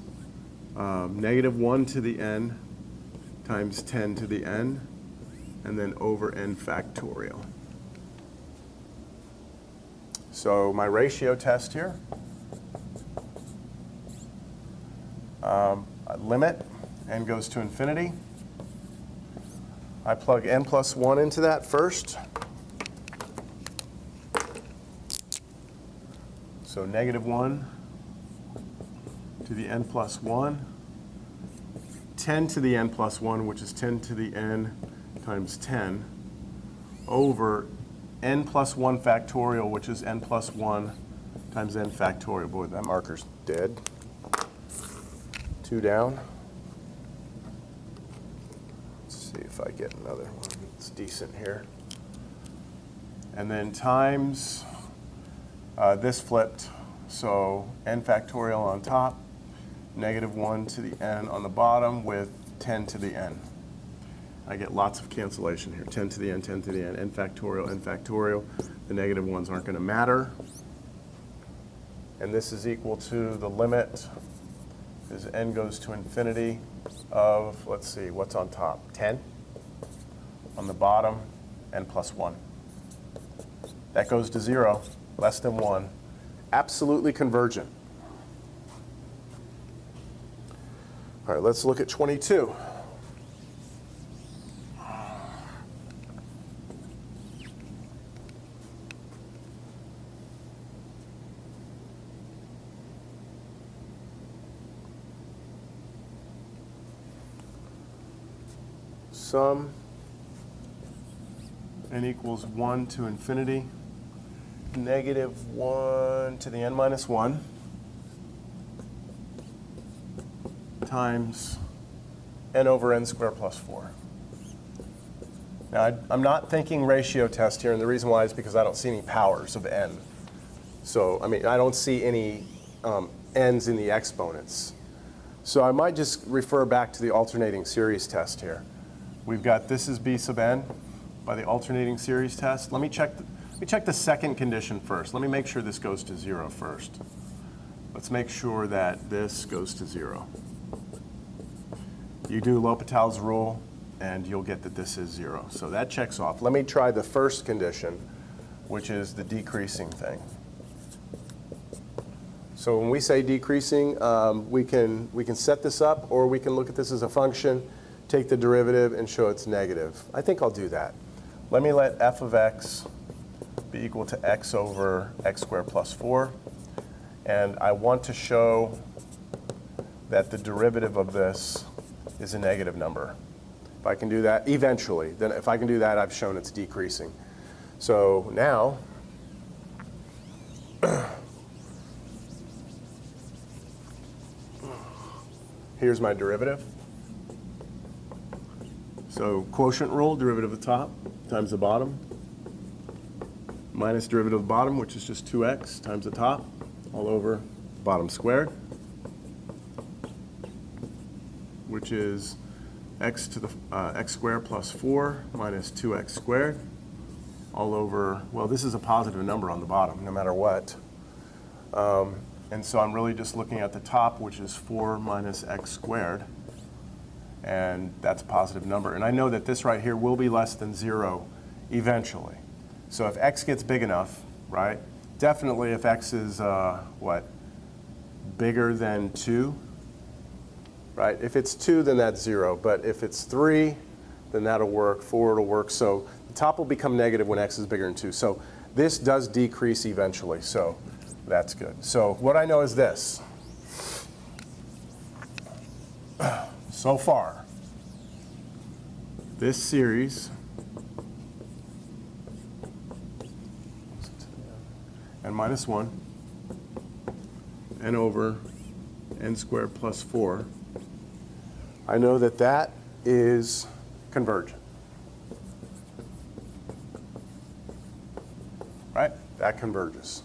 -1 to the n times 10 to the n, and then over n factorial. So my ratio test here, limit, n goes to infinity. I plug n plus 1 into that first. So -1 to the n plus 1. 10 to the n plus 1, which is 10 to the n times 10, over n plus 1 factorial, which is n plus 1 times n factorial. Boy, that marker's dead. 2 down. Let's see if I get another one that's decent here. And then times this flipped, so n factorial on top, -1 to the n on the bottom with 10 to the n. I get lots of cancellation here. 10 to the n, 10 to the n, n factorial, n factorial. The negative ones aren't going to matter. And this is equal to the limit as n goes to infinity of, let's see, what's on top? 10. On the bottom, n plus 1. That goes to 0, less than 1. Absolutely convergent. All right, let's look at 22. Sum n equals 1 to infinity, negative 1 to the n minus 1 times n over n squared plus 4. Now, I'm not thinking ratio test here, and the reason why is because I don't see any powers of n. So, I mean, I don't see any n's in the exponents. So I might just refer back to the alternating series test here. We've got this is b sub n by the alternating series test. Let me check the second condition first. Let me make sure this goes to 0 first. Let's make sure that this goes to 0. You do L'Hopital's rule, and you'll get that this is 0. So that checks off. Let me try the first condition, which is the decreasing thing. So when we say decreasing, we can set this up, or we can look at this as a function, take the derivative, and show it's negative. I think I'll do that. Let me let f of x be equal to x over x squared plus 4. And I want to show that the derivative of this is a negative number. If I can do that eventually, then if I can do that, I've shown it's decreasing. So now, here's my derivative. So quotient rule, derivative of the top times the bottom, minus derivative of the bottom, which is just 2x times the top, all over bottom squared, which is x to the x squared plus 4 minus 2x squared, all over, well, this is a positive number on the bottom, no matter what. And so I'm really just looking at the top, which is 4 minus x squared. And that's a positive number. And I know that this right here will be less than 0 eventually. So if x gets big enough, right, definitely if x is, bigger than 2, right? If it's 2, then that's 0. But if it's 3, then that'll work. 4 will work. So the top will become negative when x is bigger than 2. So this does decrease eventually. So that's good. So what I know is this. So far, this series n minus 1, n over n squared plus 4, I know that that is convergent. Right? That converges.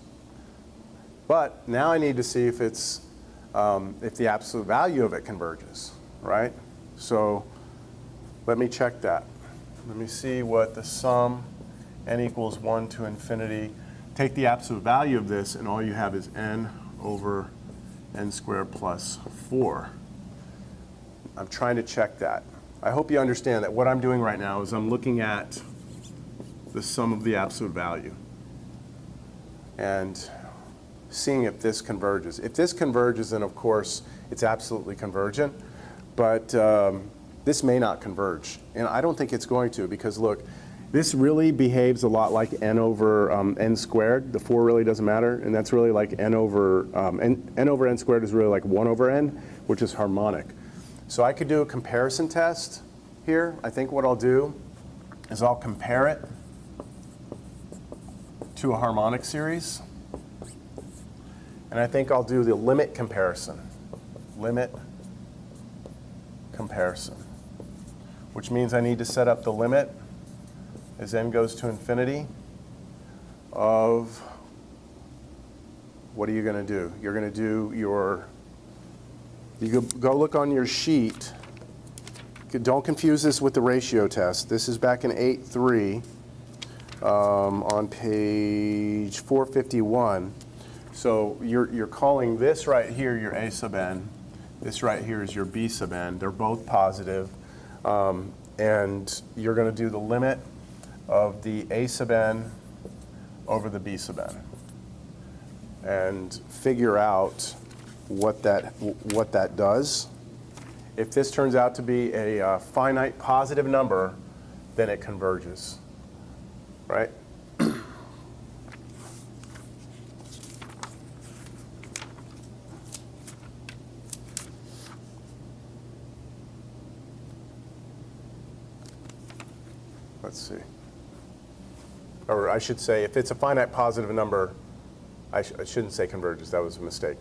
But now I need to see if it's if the absolute value of it converges. Right? So let me check that. Let me see what the sum n equals 1 to infinity. Take the absolute value of this, and all you have is n over n squared plus 4. I'm trying to check that. I hope you understand that what I'm doing right now is I'm looking at the sum of the absolute value and seeing if this converges. If this converges, then of course it's absolutely convergent. But this may not converge. And I don't think it's going to, because look, this really behaves a lot like n over n squared. The 4 really doesn't matter. And that's really like n over n squared is really like 1 over n, which is harmonic. So I could do a comparison test here. I think what I'll do is I'll compare it to a harmonic series. And I think I'll do the limit comparison. Limit comparison, which means I need to set up the limit as n goes to infinity of, what are you going to do? You're going to do your, you go look on your sheet. Don't confuse this with the ratio test. This is back in 8.3 on page 451. So you're calling this right here your a sub n. This right here is your b sub n. They're both positive. And you're going to do the limit of the a sub n over the b sub n. And figure out what that does. If this turns out to be a finite positive number, then it converges, right? Let's see. Or I should say, if it's a finite positive number, I shouldn't say converges. That was a mistake.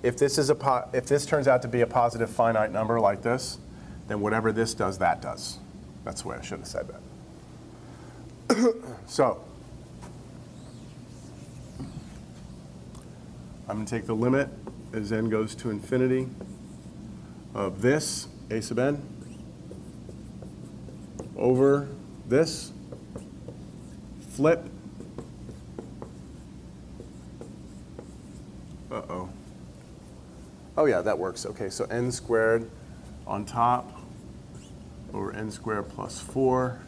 If this turns out to be a positive finite number like this, then whatever this does, that does. That's the way I should have said that. So I'm going to take the limit as n goes to infinity of this, a sub n, over this, flip, uh-oh. Oh yeah, that works. Okay, so n squared on top over n squared plus 4,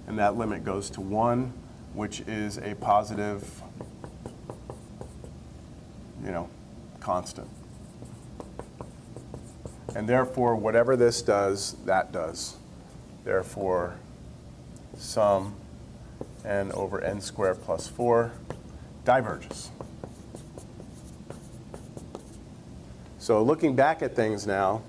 and that limit goes to 1, which is a positive, constant. And therefore, whatever this does, that does. Therefore, sum n over n squared plus 4 diverges. So looking back at things now,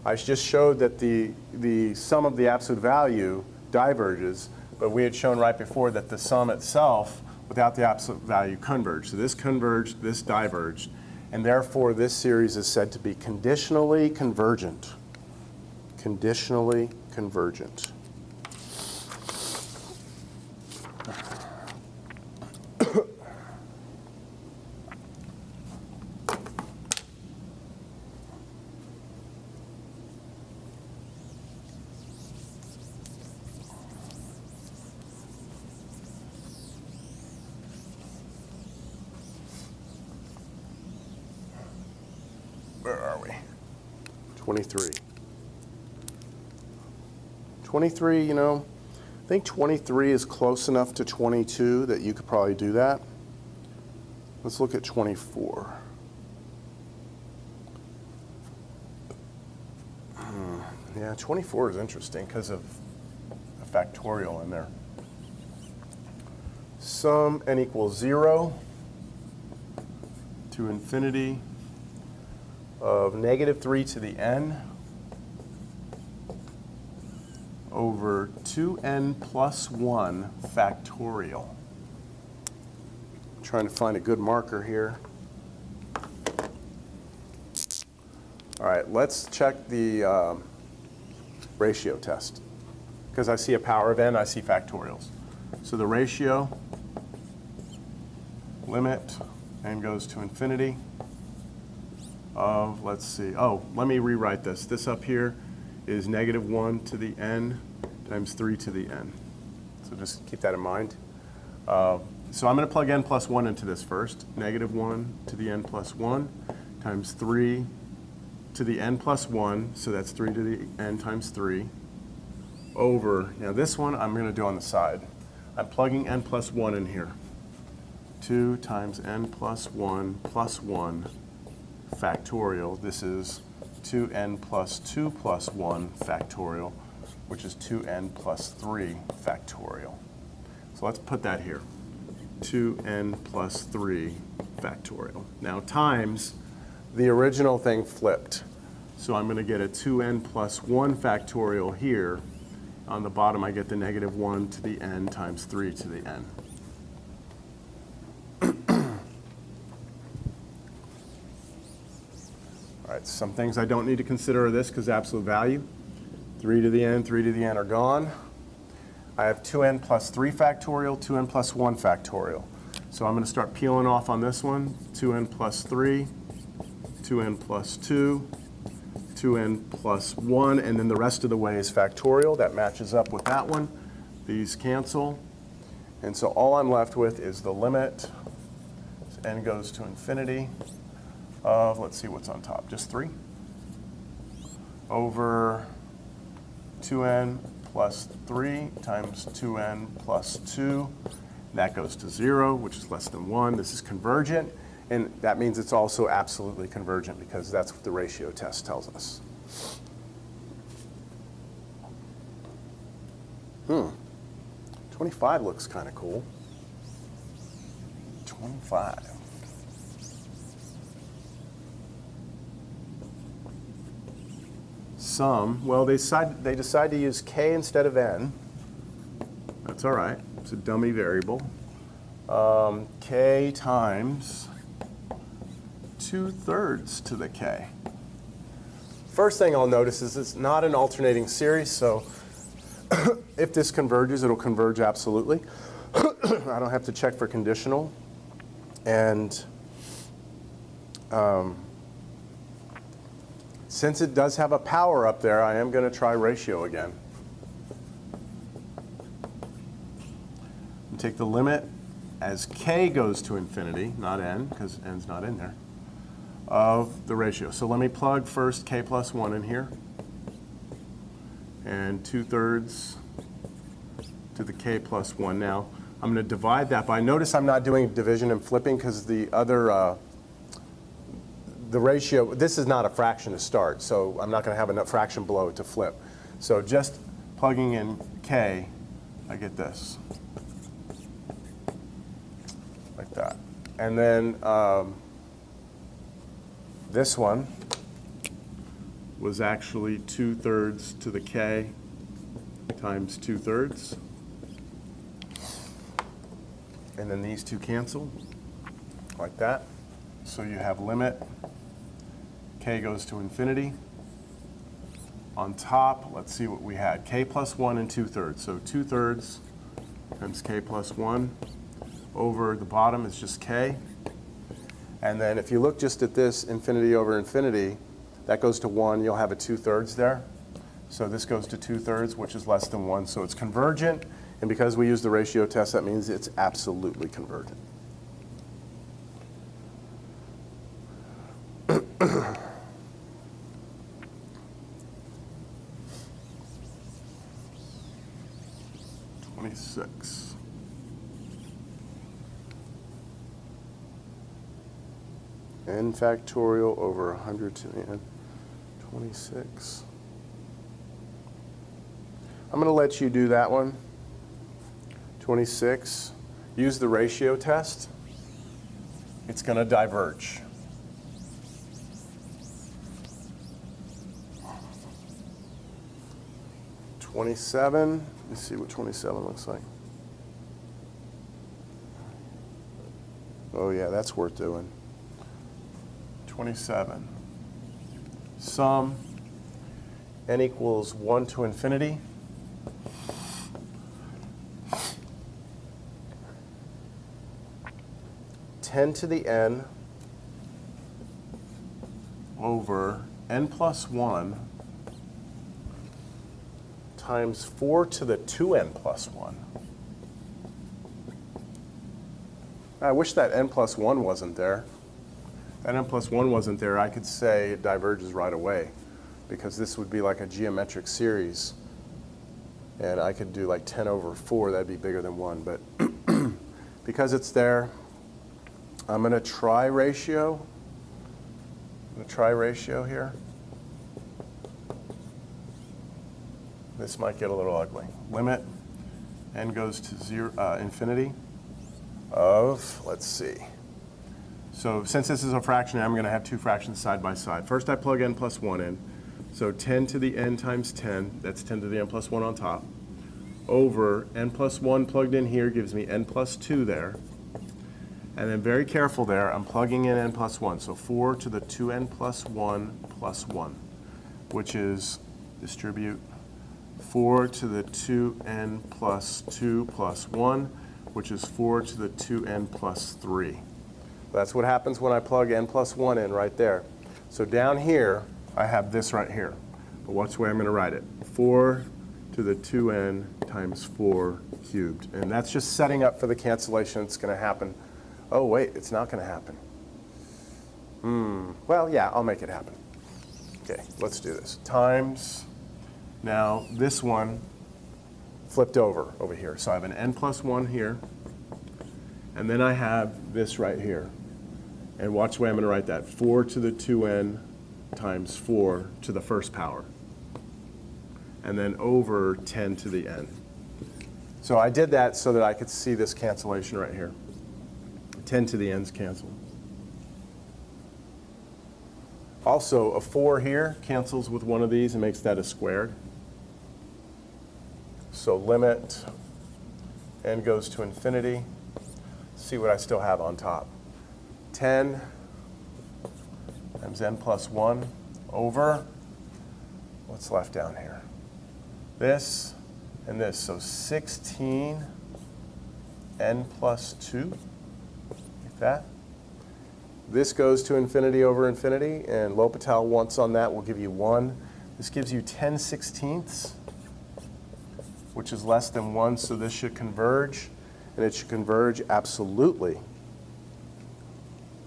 I just showed that the sum of the absolute value diverges, but we had shown right before that the sum itself without the absolute value converged. So this converged, this diverged, and therefore this series is said to be conditionally convergent. Conditionally convergent. Where are we? 23. 23, I think 23 is close enough to 22 that you could probably do that. Let's look at 24. Yeah, 24 is interesting because of a factorial in there. Sum n equals 0 to infinity of negative 3 to the n over 2n plus 1 factorial. I'm trying to find a good marker here. All right, let's check the ratio test. Because I see a power of n, I see factorials. So the ratio, limit, n goes to infinity of, let's see, let me rewrite this. This up here is negative 1 to the n times 3 to the n. So just keep that in mind. So I'm going to plug n plus 1 into this first. Negative 1 to the n plus 1 times 3 to the n plus 1, so that's 3 to the n times 3, over, now this one I'm going to do on the side. I'm plugging n plus 1 in here. 2 times n plus 1 factorial. This is 2n plus 2 plus 1 factorial, which is 2n plus 3 factorial. So let's put that here. 2n plus 3 factorial. Now times the original thing flipped. So I'm going to get a 2n plus 1 factorial here. On the bottom, I get the negative 1 to the n times 3 to the n. All right, some things I don't need to consider are this because absolute value. 3 to the n are gone. I have 2n plus 3 factorial, 2n plus 1 factorial. So I'm going to start peeling off on this one. 2n plus 3, 2n plus 2, 2n plus 1, and then the rest of the way is factorial. That matches up with that one. These cancel. And so all I'm left with is the limit, so n goes to infinity, of, let's see what's on top, just 3, over 2n plus 3 times 2n plus 2. That goes to 0, which is less than 1. This is convergent. And that means it's also absolutely convergent because that's what the ratio test tells us. 25 looks kind of cool. 25. Sum, well, they decide to use k instead of n. That's all right. It's a dummy variable. K times 2/3 to the k. First thing I'll notice is it's not an alternating series, so if this converges, it'll converge absolutely. I don't have to check for conditional. And since it does have a power up there, I am going to try ratio again. And take the limit as k goes to infinity, not n, because n's not in there, of the ratio. So let me plug first k plus 1 in here. And 2/3 to the k plus 1. Now, I'm going to divide that by, notice I'm not doing division and flipping because the other, the ratio, this is not a fraction to start, so I'm not going to have a fraction below it to flip. So just plugging in k, I get this. Like that. And then this one was actually 2/3 to the k times 2/3. And then these two cancel, like that. So you have limit, k goes to infinity. On top, let's see what we had. K plus 1 and 2/3. So 2/3 times k plus 1 over the bottom is just k. And then if you look just at this infinity over infinity, that goes to 1. You'll have a 2/3 there. So this goes to 2/3, which is less than 1. So it's convergent. And because we use the ratio test, that means it's absolutely convergent. (26) n factorial over 100 to the n. 26. I'm going to let you do that one. 26. Use the ratio test. It's going to diverge. (27). Let me see what 27 looks like. Oh yeah, that's worth doing. 27. Sum n equals 1 to infinity. (10 to the n over n plus 1 times 4 to the 2n plus 1. I wish that n plus 1 wasn't there. That n plus 1 wasn't there, I could say it diverges right away, because this would be like a geometric series. And I could do like 10 over 4, that'd be bigger than 1. But because it's there, I'm going to try ratio. I'm going to try ratio here. This might get a little ugly. Limit n goes to infinity of, let's see. So since this is a fraction, I'm going to have two fractions side by side. First I plug n plus 1 in. So 10 to the n times 10, that's 10 to the n plus 1 on top, over n plus 1 plugged in here gives me n plus 2 there. And then very careful there, I'm plugging in n plus 1. So 4 to the 2n plus 1 plus 1, which is, distribute, 4 to the 2n plus 2 plus 1, which is 4 to the 2n plus 3. That's what happens when I plug n plus 1 in right there. So down here, I have this right here. But watch the way I'm going to write it. 4 to the 2n times 4 cubed. And that's just setting up for the cancellation that's going to happen. Oh, wait, it's not going to happen. Well, yeah, I'll make it happen. Okay, let's do this. Times, now this one flipped over here. So I have an n plus 1 here. And then I have this right here. And watch the way I'm going to write that. 4 to the 2n times 4 to the first power. And then over 10 to the n. So I did that so that I could see this cancellation right here. 10 to the n's cancel. Also, a 4 here cancels with one of these and makes that a squared. So limit n goes to infinity. See what I still have on top. 10 times n plus 1 over, what's left down here? This and this. So 16 n plus 2, like that. This goes to infinity over infinity, and L'Hopital once on that will give you 1. This gives you 10/16, which is less than 1, so this should converge, and it should converge absolutely.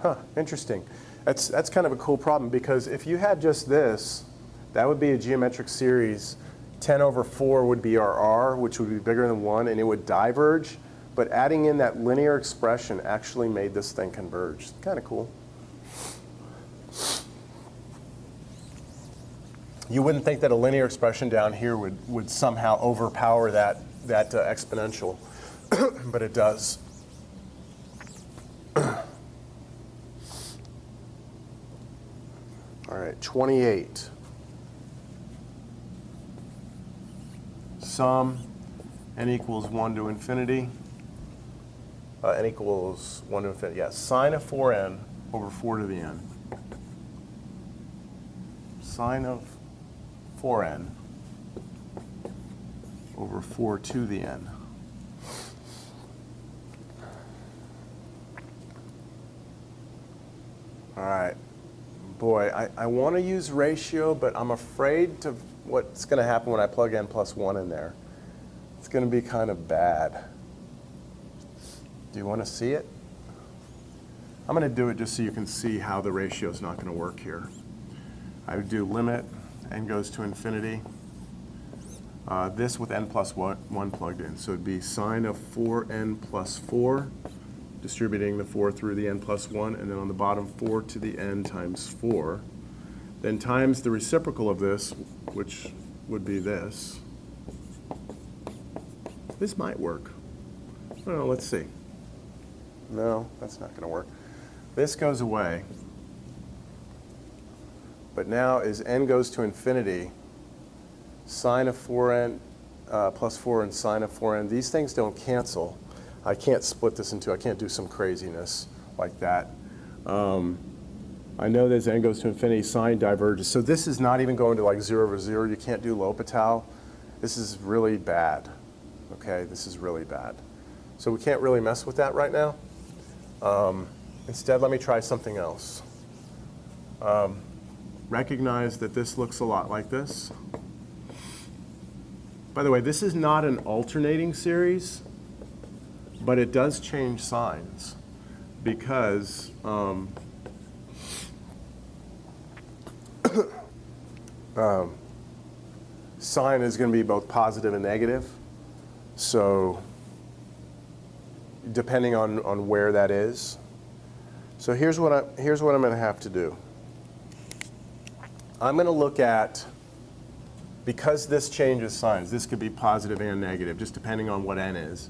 Huh, interesting. That's kind of a cool problem, because if you had just this, that would be a geometric series. 10 over 4 would be our r, which would be bigger than 1, and it would diverge. But adding in that linear expression actually made this thing converge. Kind of cool. You wouldn't think that a linear expression down here would somehow overpower that exponential, but it does. All right, 28. Sum n equals 1 to infinity. N equals 1 to infinity. Yeah, sine of 4n over 4 to the n. Sine of 4n over 4 to the n. All right. Boy, I want to use ratio, but I'm afraid to what's going to happen when I plug n plus 1 in there. It's going to be kind of bad. Do you want to see it? I'm going to do it just so you can see how the ratio is not going to work here. I would do limit n goes to infinity. This with n plus 1 plugged in. So it would be sine of 4n plus 4, distributing the 4 through the n plus 1, and then on the bottom 4 to the n times 4. Then times the reciprocal of this, which would be this. This might work. I don't know, let's see. No, that's not going to work. This goes away. But now as n goes to infinity, sine of 4n plus 4 and sine of 4n, these things don't cancel. I can't split this into, I can't do some craziness like that. I know that as n goes to infinity, sine diverges. So this is not even going to like 0 over 0. You can't do L'Hopital. This is really bad. Okay, this is really bad. So we can't really mess with that right now. Instead, let me try something else. Recognize that this looks a lot like this. By the way, this is not an alternating series, but it does change signs because sign is going to be both positive and negative. So depending on where that is. So here's what I'm going to have to do. I'm going to look at, because this changes signs, this could be positive and negative, just depending on what n is.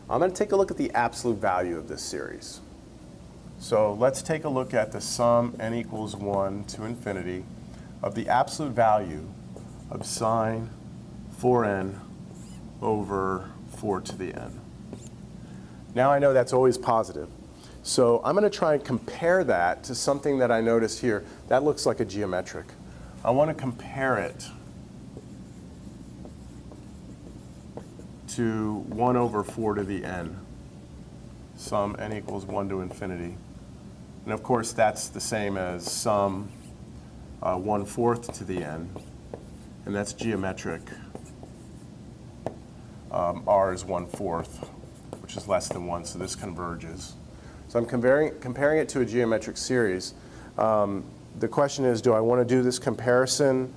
I'm going to take a look at the absolute value of this series. So let's take a look at the sum n equals 1 to infinity of the absolute value of sine 4n over 4 to the n. Now I know that's always positive. So I'm going to try and compare that to something that I noticed here. That looks like a geometric. I want to compare it to 1 over 4 to the n, sum n equals 1 to infinity. And of course, that's the same as sum 1/4 to the n, and that's geometric. R is 1/4, which is less than 1, so this converges. So I'm comparing it to a geometric series. The question is, do I want to do this comparison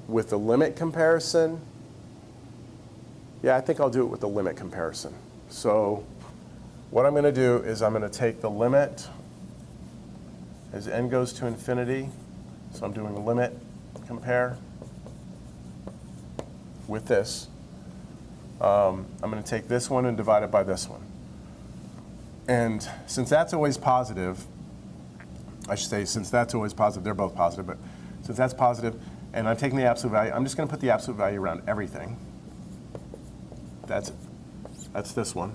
with the limit comparison? Yeah, I think I'll do it with the limit comparison. So what I'm going to do is I'm going to take the limit as n goes to infinity. So I'm doing a limit compare with this. I'm going to take this one and divide it by this one. And since that's always positive, I should say since that's always positive, they're both positive, but since that's positive, and I'm taking the absolute value, I'm just going to put the absolute value around everything. That's this one.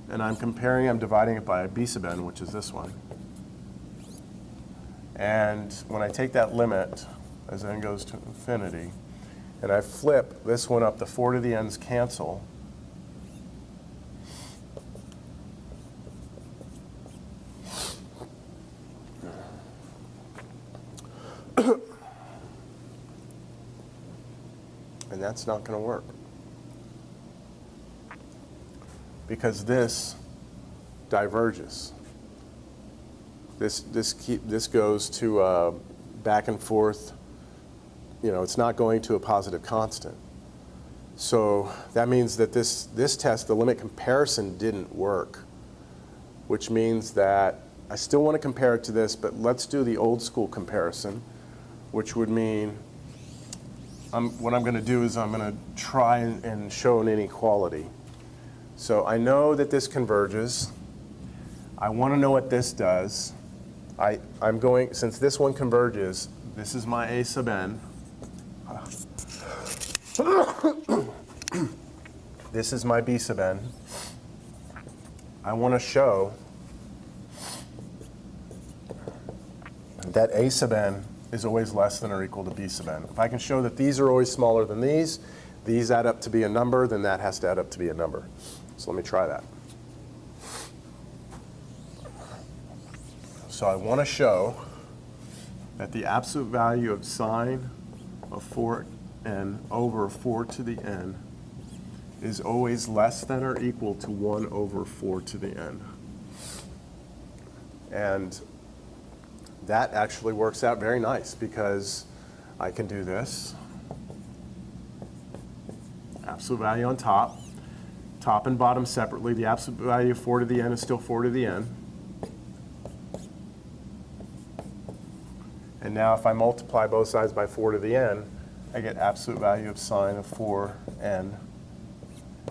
And I'm dividing it by b sub n, which is this one. And when I take that limit, as n goes to infinity, and I flip this one up, the 4 to the n's cancel. And that's not going to work. Because this diverges. This goes to back and forth. You know, it's not going to a positive constant. So that means that this test, the limit comparison, didn't work, which means that I still want to compare it to this, but let's do the old school comparison, which would mean what I'm going to do is I'm going to try and show an inequality. So I know that this converges. I want to know what this does. I'm going, since this one converges, this is my a sub n. This is my b sub n. I want to show that a sub n is always less than or equal to b sub n. If I can show that these are always smaller than these add up to be a number, then that has to add up to be a number. So let me try that. So I want to show that the absolute value of sine of 4n over 4 to the n is always less than or equal to 1 over 4 to the n. And that actually works out very nice because I can do this. Absolute value on top and bottom separately. The absolute value of 4 to the n is still 4 to the n. And now if I multiply both sides by 4 to the n, I get absolute value of sine of 4n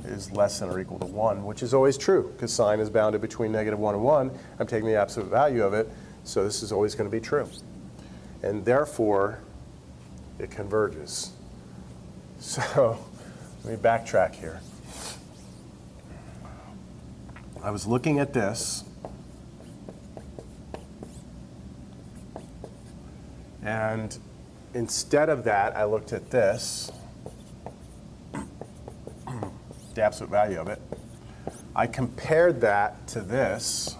is less than or equal to 1, which is always true because sine is bounded between -1 and 1. I'm taking the absolute value of it, so this is always going to be true. And therefore, it converges. So let me backtrack here. I was looking at this, and instead of that, I looked at this, the absolute value of it. I compared that to this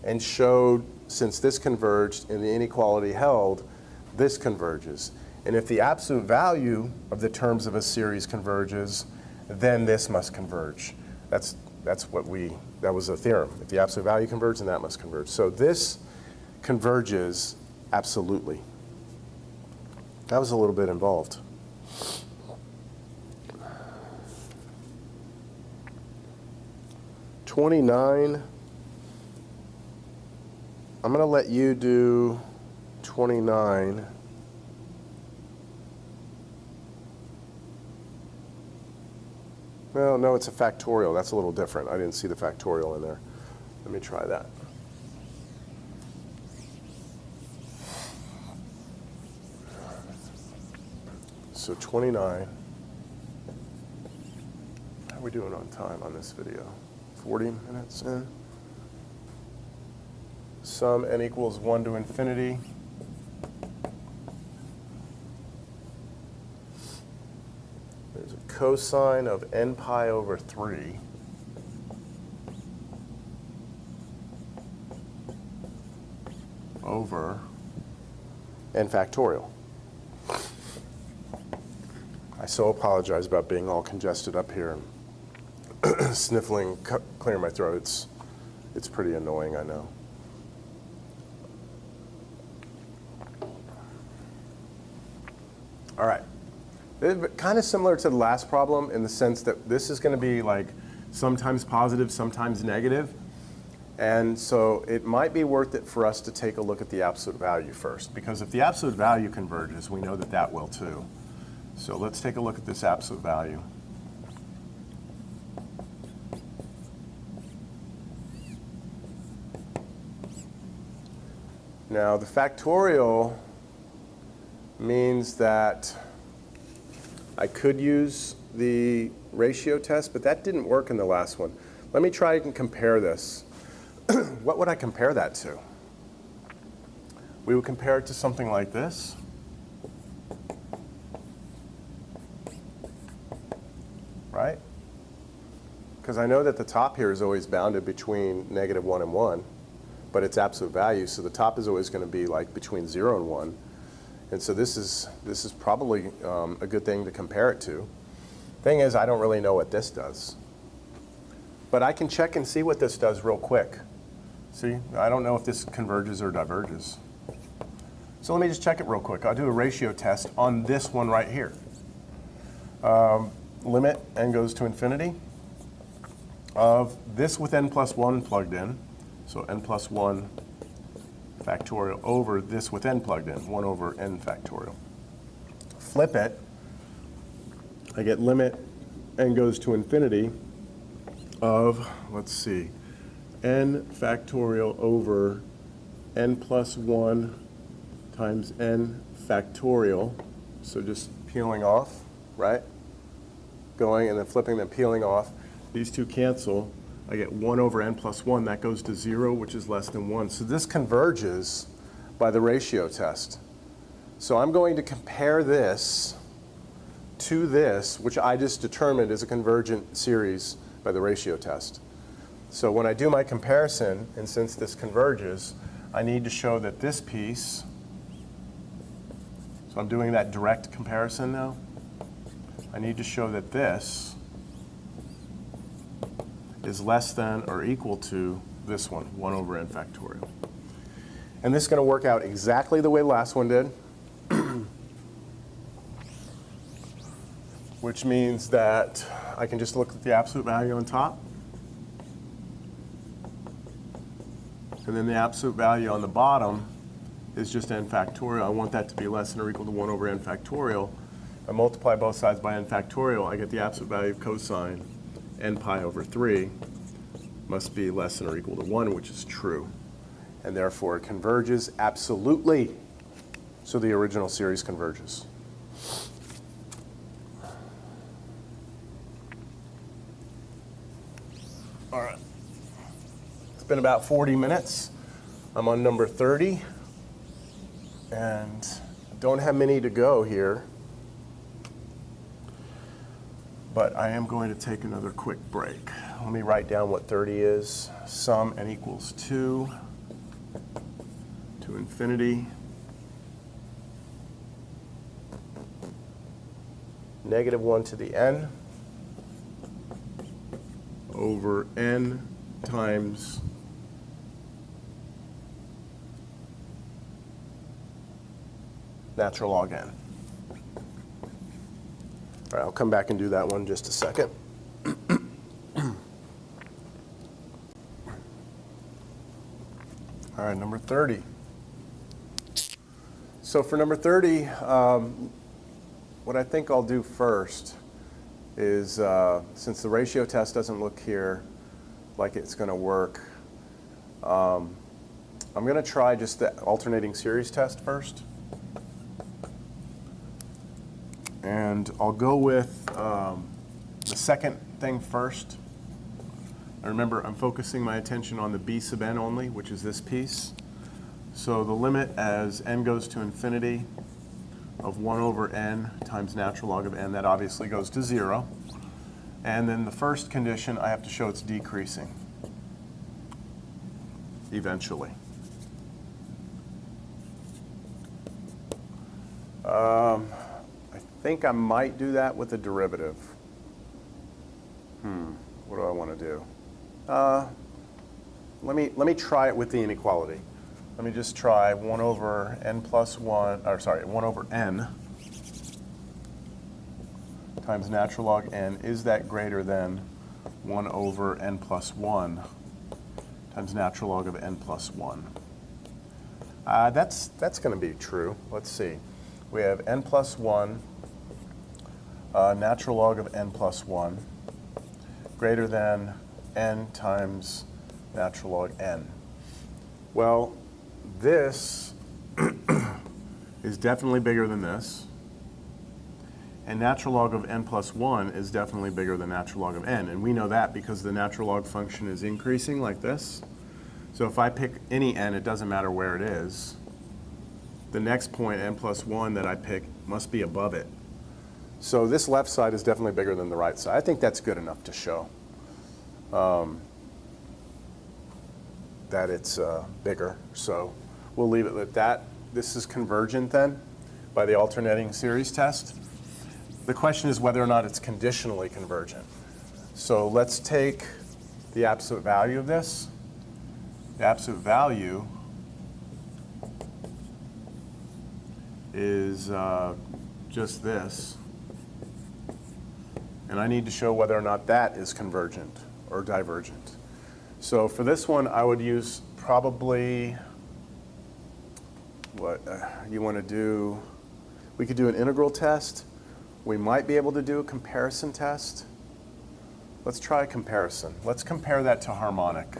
and showed, since this converged and the inequality held, this converges. And if the absolute value of the terms of a series converges, then this must converge. That was a theorem. If the absolute value converges, then that must converge. So this converges absolutely. That was a little bit involved. $29. I'm going to let you do 29. Well, no, it's a factorial. That's a little different. I didn't see the factorial in there. Let me try that. So 29. How are we doing on time on this video? 40 minutes in. Sum n equals 1 to infinity. There's a cosine of n pi over 3 over n factorial. I so apologize about being all congested up here and sniffling, clearing my throat. It's pretty annoying, I know. All right. Kind of similar to the last problem in the sense that this is going to be like sometimes positive, sometimes negative. And so it might be worth it for us to take a look at the absolute value first. Because if the absolute value converges, we know that that will too. So let's take a look at this absolute value. Now, the factorial means that I could use the ratio test, but that didn't work in the last one. Let me try and compare this. What would I compare that to? We would compare it to something like this. Right? Because I know that the top here is always bounded between -1 and 1, but it's absolute value, so the top is always going to be like between 0 and 1. And so this is probably a good thing to compare it to. Thing is, I don't really know what this does. But I can check and see what this does real quick. See, I don't know if this converges or diverges. So let me just check it real quick. I'll do a ratio test on this one right here. Limit n goes to infinity of this with n plus 1 plugged in. So n plus 1 factorial over this with n plugged in, 1 over n factorial. Flip it, I get limit n goes to infinity of, let's see, n factorial over n plus 1 times n factorial. So just peeling off, right? Going and then flipping, then peeling off. These two cancel. I get 1 over n plus 1. That goes to 0, which is less than 1. So this converges by the ratio test. So I'm going to compare this to this, which I just determined is a convergent series by the ratio test. So when I do my comparison, and since this converges, I need to show that this piece, so I'm doing that direct comparison now, I need to show that this is less than or equal to this one, 1 over n factorial. And this is going to work out exactly the way the last one did, which means that I can just look at the absolute value on top, and then the absolute value on the bottom is just n factorial. I want that to be less than or equal to 1 over n factorial. I multiply both sides by n factorial. I get the absolute value of cosine n pi over 3 must be less than or equal to 1, which is true. And therefore, it converges absolutely. So the original series converges. All right. It's been about 40 minutes. I'm on number 30. And don't have many to go here. But I am going to take another quick break. Let me write down what 30 is. Sum n equals 2 to infinity. -1 to the n over n times natural log n. All right, I'll come back and do that one in just a second. All right, number 30. So for number 30, what I think I'll do first is, since the ratio test doesn't look here like it's going to work, I'm going to try just the alternating series test first. And I'll go with the second thing first. And remember, I'm focusing my attention on the b sub n only, which is this piece. So the limit as n goes to infinity of 1 over n times natural log of n, that obviously goes to 0. And then the first condition, I have to show it's decreasing eventually. I think I might do that with a derivative. What do I want to do? Let me try it with the inequality. Let me just try 1 over n plus 1, or sorry, 1 over n times natural log n. Is that greater than 1 over n plus 1 times natural log of n plus 1? That's going to be true. Let's see. We have n plus 1 natural log of n plus 1 greater than n times natural log n. Well, this is definitely bigger than this, and natural log of n plus 1 is definitely bigger than natural log of n, and we know that because the natural log function is increasing like this. So if I pick any n, it doesn't matter where it is, the next point, n plus 1, that I pick must be above it. So this left side is definitely bigger than the right side. I think that's good enough to show that it's bigger. So we'll leave it at that. This is convergent then by the alternating series test. The question is whether or not it's conditionally convergent. So let's take the absolute value of this. The absolute value is just this. And I need to show whether or not that is convergent or divergent. So for this one, I would use probably what you want to do. We could do an integral test. We might be able to do a comparison test. Let's try a comparison. Let's compare that to harmonic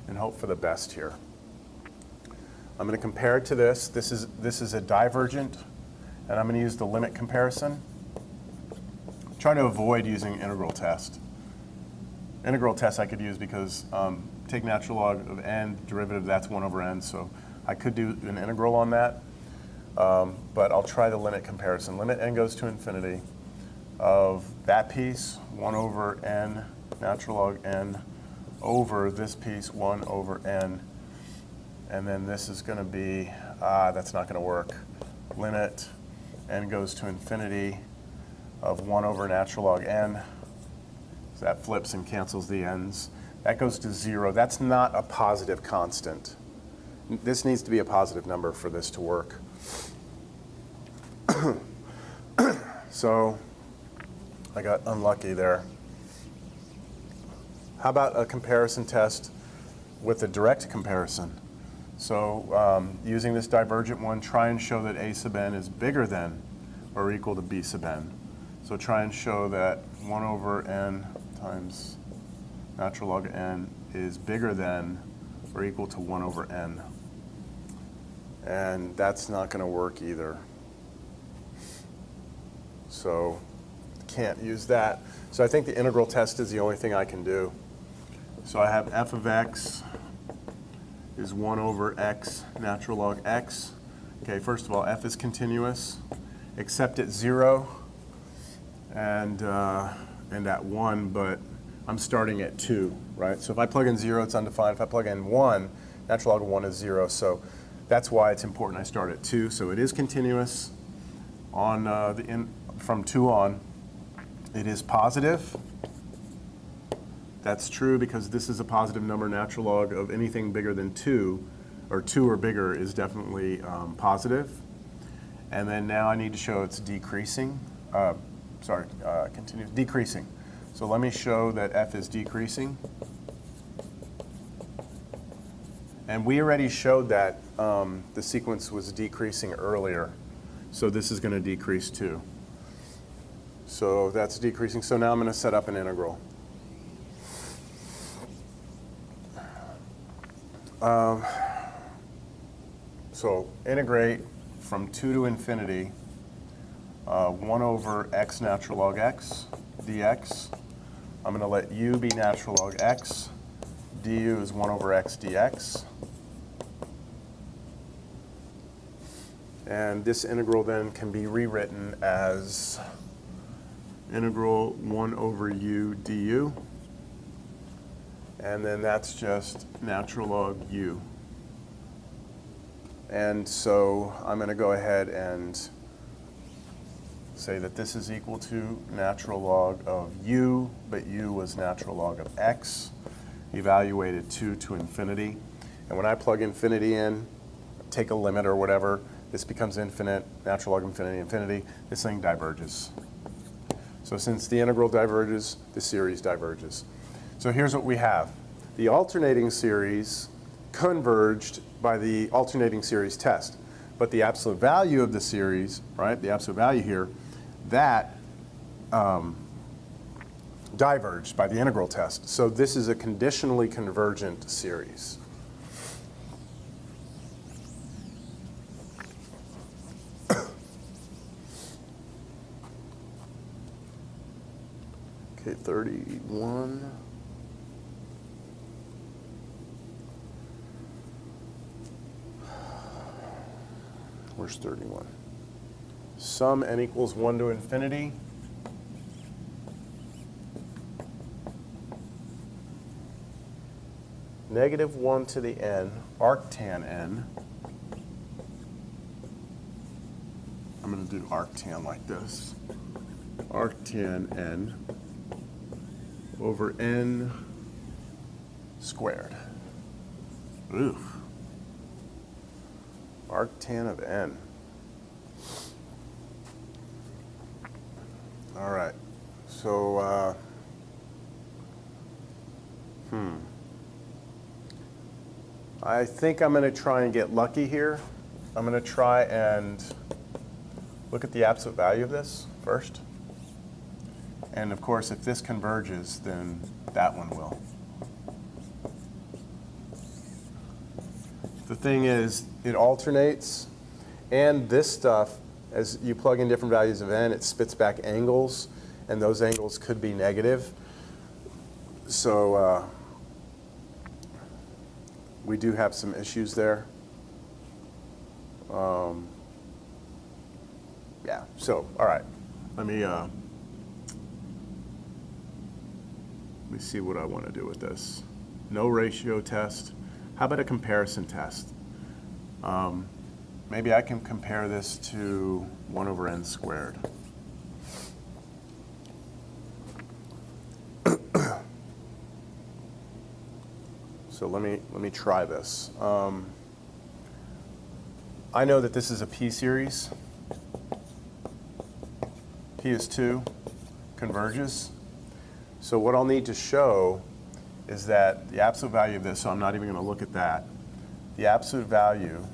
and hope for the best here. I'm going to compare it to this. This is a divergent, and I'm going to use the limit comparison. Try to avoid using integral test. Integral test I could use because take natural log of n, derivative, that's 1 over n, so I could do an integral on that. But I'll try the limit comparison. Limit n goes to infinity of that piece, 1 over n, natural log n, over this piece, 1 over n. And then this is going to be, that's not going to work. Limit n goes to infinity of 1 over natural log n. So that flips and cancels the n's. That goes to 0. That's not a positive constant. This needs to be a positive number for this to work. So I got unlucky there. How about a comparison test with a direct comparison? So using this divergent one, try and show that a sub n is bigger than or equal to b sub n. So try and show that 1 over n times natural log n is bigger than or equal to 1 over n. And that's not going to work either. So can't use that. So I think the integral test is the only thing I can do. So I have f of x is 1 over x natural log x. Okay, first of all, f is continuous, except at 0 and at 1, but I'm starting at 2, right? So if I plug in 0, it's undefined. If I plug in 1, natural log of 1 is 0. So that's why it's important I start at 2. So it is continuous on from 2 on. It is positive. That's true because this is a positive number. Natural log of anything bigger than 2, or 2 or bigger, is definitely positive. And then now I need to show it's decreasing. Continuous, decreasing. So let me show that f is decreasing. And we already showed that the sequence was decreasing earlier. So this is going to decrease too. So that's decreasing. So now I'm going to set up an integral. So integrate from 2 to infinity 1 over x natural log x dx. I'm going to let u be natural log x. du is 1 over x dx. And this integral then can be rewritten as integral 1 over u du. And then that's just natural log u. And so I'm going to go ahead and say that this is equal to natural log of u, but u was natural log of x, evaluated 2 to infinity. And when I plug infinity in, take a limit or whatever, this becomes infinite, natural log infinity, infinity. This thing diverges. So since the integral diverges, the series diverges. So here's what we have. The alternating series converged by the alternating series test. But the absolute value of the series, right, the absolute value here, that diverged by the integral test. So this is a conditionally convergent series. Okay, 31. Where's 31? Sum n equals 1 to infinity. Negative 1 to the n, arctan n. I'm going to do arctan like this. Arctan n over n squared. Ooh. Arctan of n. All right. So, I think I'm going to try and get lucky here. I'm going to try and look at the absolute value of this first. And of course, if this converges, then that one will. The thing is, it alternates, and this stuff, as you plug in different values of n, it spits back angles, and those angles could be negative. So we do have some issues there. Yeah, so, all right. Let me see what I want to do with this. No ratio test. How about a comparison test? Maybe I can compare this to 1 over n squared. So let me try this. I know that this is a p-series. P is 2, converges. So what I'll need to show is that the absolute value of this, so I'm not even going to look at that, the absolute value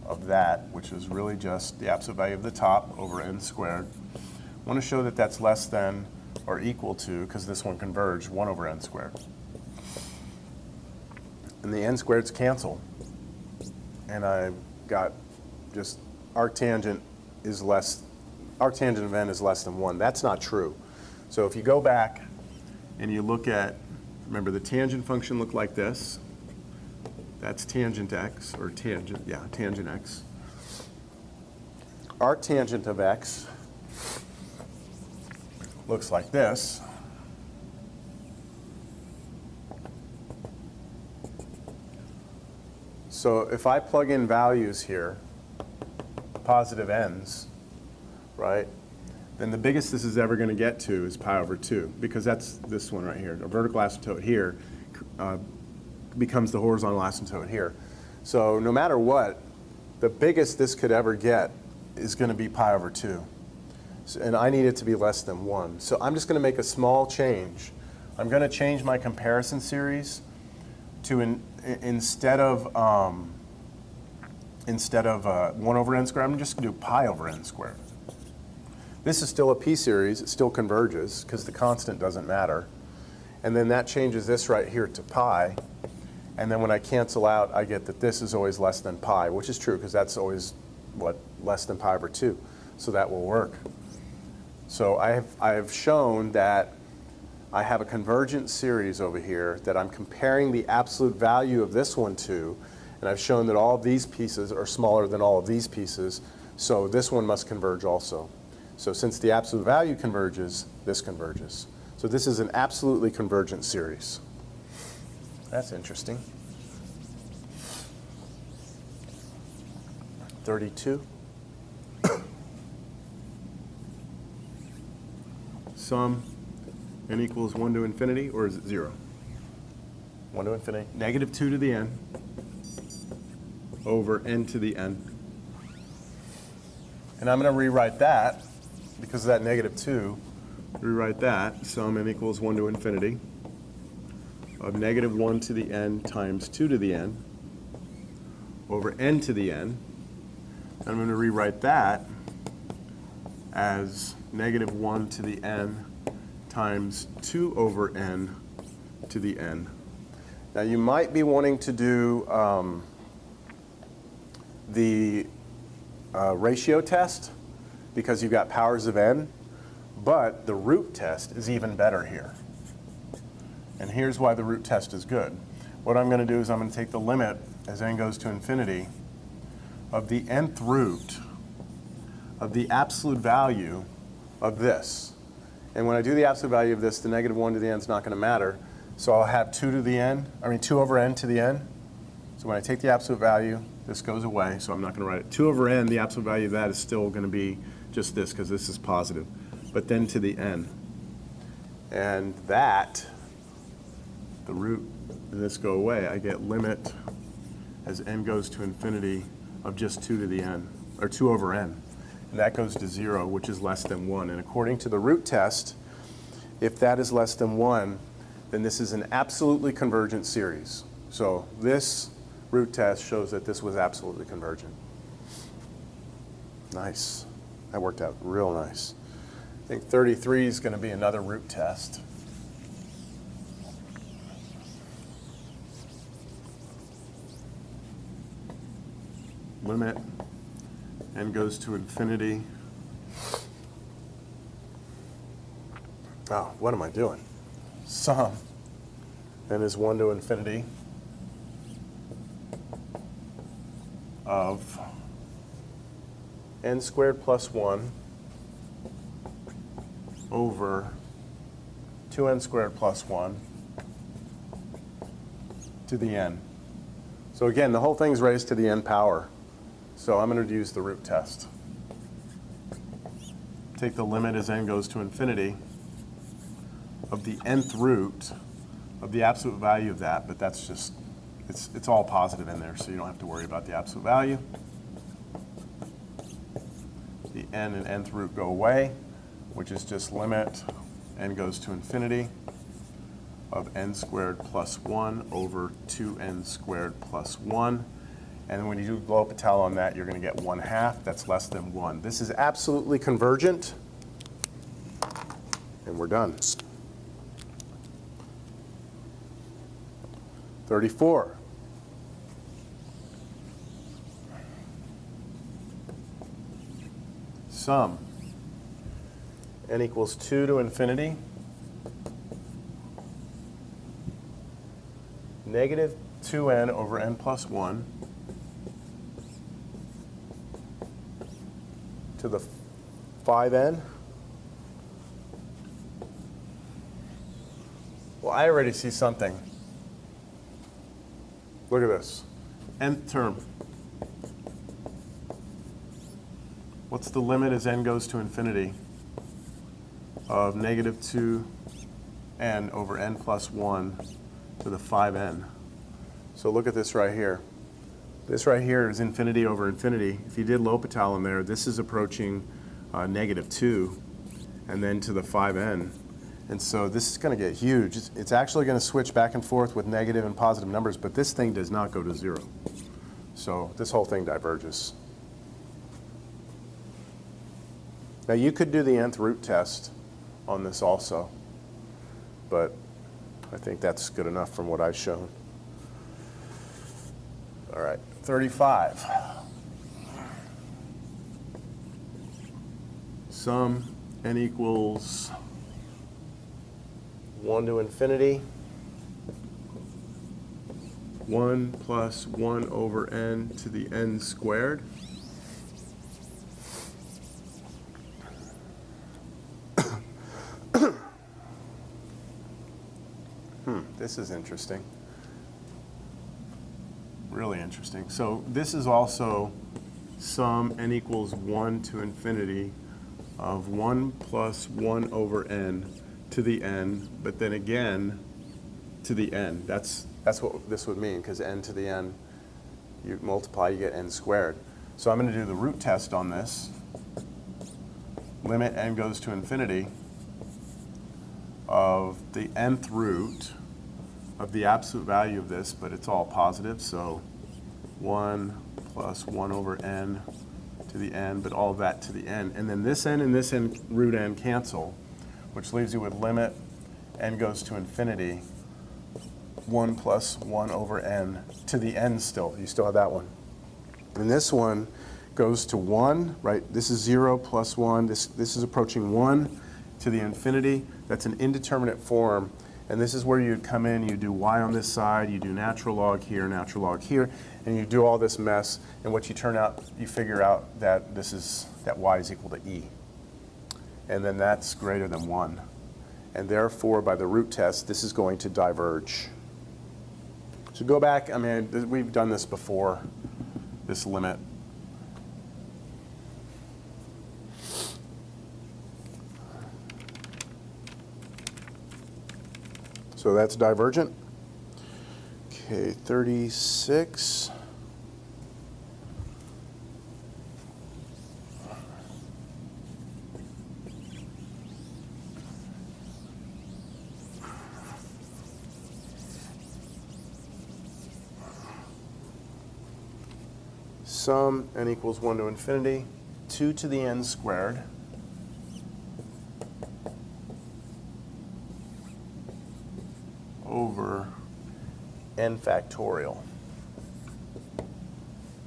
of that, which is really just the absolute value of the top over n squared, I want to show that that's less than or equal to, because this one converged, 1 over n squared. And the n squareds cancel. And I've got just arctangent of n is less than 1. That's not true. So if you go back and you look at, remember the tangent function looked like this. That's tangent x, or tangent, yeah, tangent x. Arctangent of x looks like this. So if I plug in values here, positive n's, right, then the biggest this is ever going to get to is pi over 2, because that's this one right here. A vertical asymptote here becomes the horizontal asymptote here. So no matter what, the biggest this could ever get is going to be pi over 2. So, and I need it to be less than 1. So I'm just going to make a small change. I'm going to change my comparison series to instead of 1 over n squared, I'm just going to do pi over n squared. This is still a p-series. It still converges because the constant doesn't matter. And then that changes this right here to pi. And then when I cancel out, I get that this is always less than pi, which is true because that's always, what, less than pi over 2. So that will work. So I have shown that I have a convergent series over here that I'm comparing the absolute value of this one to, and I've shown that all of these pieces are smaller than all of these pieces, so this one must converge also. So since the absolute value converges, this converges. So this is an absolutely convergent series. That's interesting. 32. Sum n equals 1 to infinity, or is it 0? 1 to infinity. Negative 2 to the n over n to the n. And I'm going to rewrite that, because of that negative 2, rewrite that, sum n equals 1 to infinity of negative 1 to the n times 2 to the n over n to the n. I'm going to rewrite that as negative 1 to the n times 2 over n to the n. Now you might be wanting to do the ratio test because you've got powers of n, but the root test is even better here. And here's why the root test is good. What I'm going to do is I'm going to take the limit as n goes to infinity of the nth root of the absolute value of this. And when I do the absolute value of this, the negative 1 to the n is not going to matter. So I'll have 2 over n to the n. So when I take the absolute value, this goes away, so I'm not going to write it. 2 over n, the absolute value of that is still going to be just this, because this is positive. But then to the n. And that, the root of this go away, I get limit as n goes to infinity of just 2 to the n, or 2 over n. And that goes to 0, which is less than 1. And according to the root test, if that is less than 1, then this is an absolutely convergent series. So this root test shows that this was absolutely convergent. Nice. That worked out real nice. I think 33 is going to be another root test. Limit n goes to infinity. Oh, what am I doing? Sum n is 1 to infinity of n squared plus 1 over 2n squared plus 1 to the n. So again, the whole thing's raised to the n power. So I'm going to use the root test. Take the limit as n goes to infinity of the nth root of the absolute value of that, but that's just, it's all positive in there, so you don't have to worry about the absolute value. The n and nth root go away, which is just limit n goes to infinity of n squared plus 1 over 2n squared plus 1. And when you do L'Hopital on that, you're going to get 1/2. That's less than 1. This is absolutely convergent, and we're done. 34. Sum n equals 2 to infinity, negative 2n over n plus 1 to the 5n. Well, I already see something. Look at this. Nth term. What's the limit as n goes to infinity of negative 2n over n plus 1 to the 5n? So look at this right here. This right here is infinity over infinity. If you did L'Hopital in there, this is approaching negative 2 and then to the 5n. And so this is going to get huge. It's actually going to switch back and forth with negative and positive numbers, but this thing does not go to 0. So this whole thing diverges. Now you could do the nth root test on this also, but I think that's good enough from what I've shown. All right, 35. Sum n equals 1 to infinity, 1 plus 1 over n to the n squared. This is interesting. Really interesting. So this is also sum n equals 1 to infinity of 1 plus 1 over n to the n, but then again to the n. That's what this would mean, because n to the n, you multiply, you get n squared. So I'm going to do the root test on this. Limit n goes to infinity of the nth root of the absolute value of this, but it's all positive, so 1 plus 1 over n to the n, but all of that to the n. And then this n and this n root n cancel, which leaves you with limit n goes to infinity, 1 plus 1 over n to the n still. You still have that one. And this one goes to 1, right? This is 0 plus 1. This is approaching 1 to the infinity. That's an indeterminate form. And this is where you'd come in, you do y on this side, you do natural log here, and you do all this mess. And what you turn out, you figure out that that y is equal to e. And then that's greater than 1. And therefore, by the root test, this is going to diverge. So go back, I mean, we've done this before, this limit. So that's divergent. Okay, 36. Sum n equals 1 to infinity, 2 to the n squared over n factorial.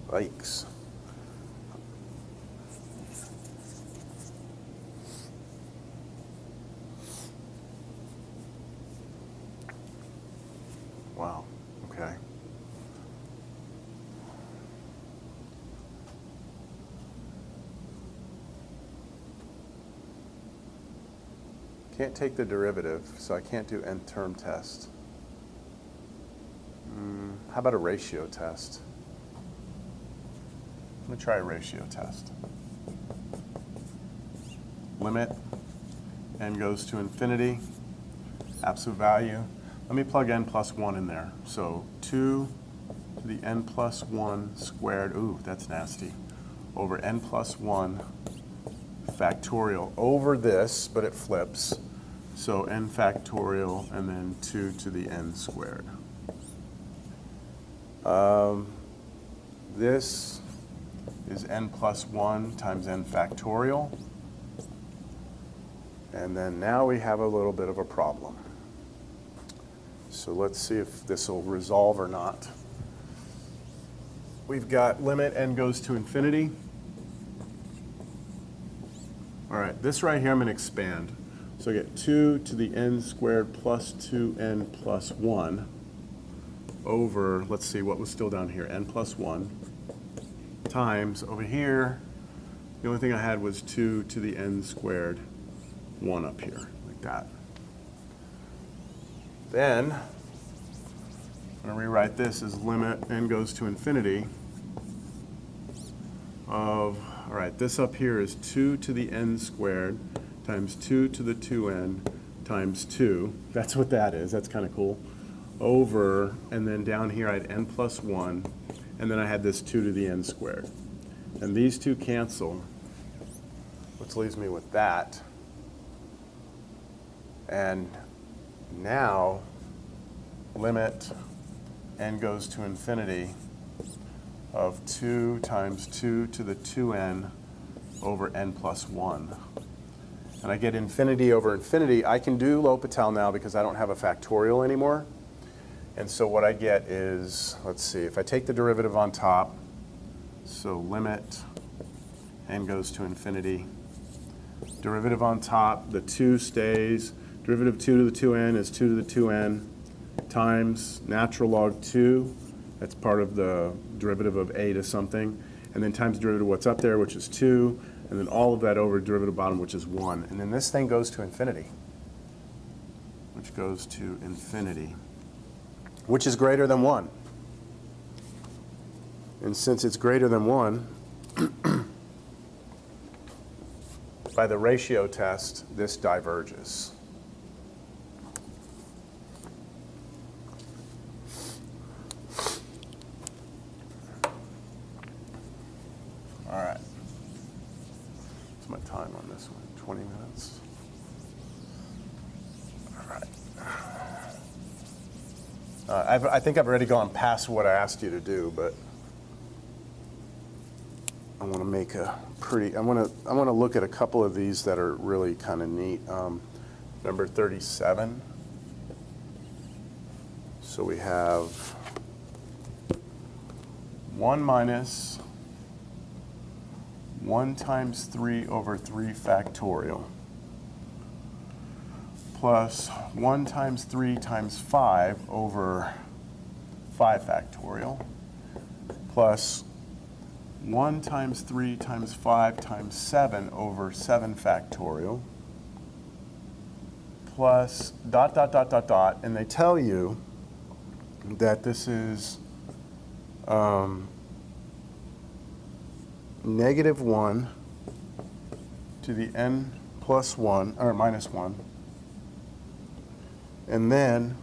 Yikes. Wow, okay. Can't take the derivative, so I can't do nth term test. How about a ratio test? Let me try a ratio test. Limit n goes to infinity, absolute value. Let me plug n plus 1 in there. So 2 to the n plus 1 squared, ooh, that's nasty, over n plus 1 factorial over this, but it flips. So n factorial and then 2 to the n squared. This is n plus 1 times n factorial. And then now we have a little bit of a problem. So let's see if this will resolve or not. We've got limit n goes to infinity. All right, this right here I'm going to expand. So I get 2 to the n squared plus 2n plus 1 over, let's see, what was still down here, n plus 1 times over here, the only thing I had was 2 to the n squared 1 up here, like that. Then I'm going to rewrite this as limit n goes to infinity of, all right, this up here is 2 to the n squared times 2 to the 2n times 2. That's what that is. That's kind of cool. Over, and then down here I had n plus 1, and then I had this 2 to the n squared. And these two cancel, which leaves me with that. And now limit n goes to infinity of 2 times 2 to the 2n over n plus 1. And I get infinity over infinity. I can do L'Hopital now because I don't have a factorial anymore. And so what I get is, let's see, if I take the derivative on top, so limit n goes to infinity, derivative on top, the 2 stays, derivative 2 to the 2n is 2 to the 2n times natural log 2, that's part of the derivative of a to something, and then times the derivative of what's up there, which is 2, and then all of that over derivative bottom, which is 1. And then this thing goes to infinity, which goes to infinity, which is greater than 1. And since it's greater than 1, by the ratio test, this diverges. All right. What's my time on this one? 20 minutes? All right. I think I've already gone past what I asked you to do, but I want to make a pretty, I want to look at a couple of these that are really kind of neat. Number 37. So we have 1 minus 1 times 3 over 3 factorial plus 1 times 3 times 5 over 5 factorial plus 1 times 3 times 5 times 7 over 7 factorial plus dot, dot, dot, dot, dot, and they tell you that this is negative 1 to the n plus 1, or minus 1, and then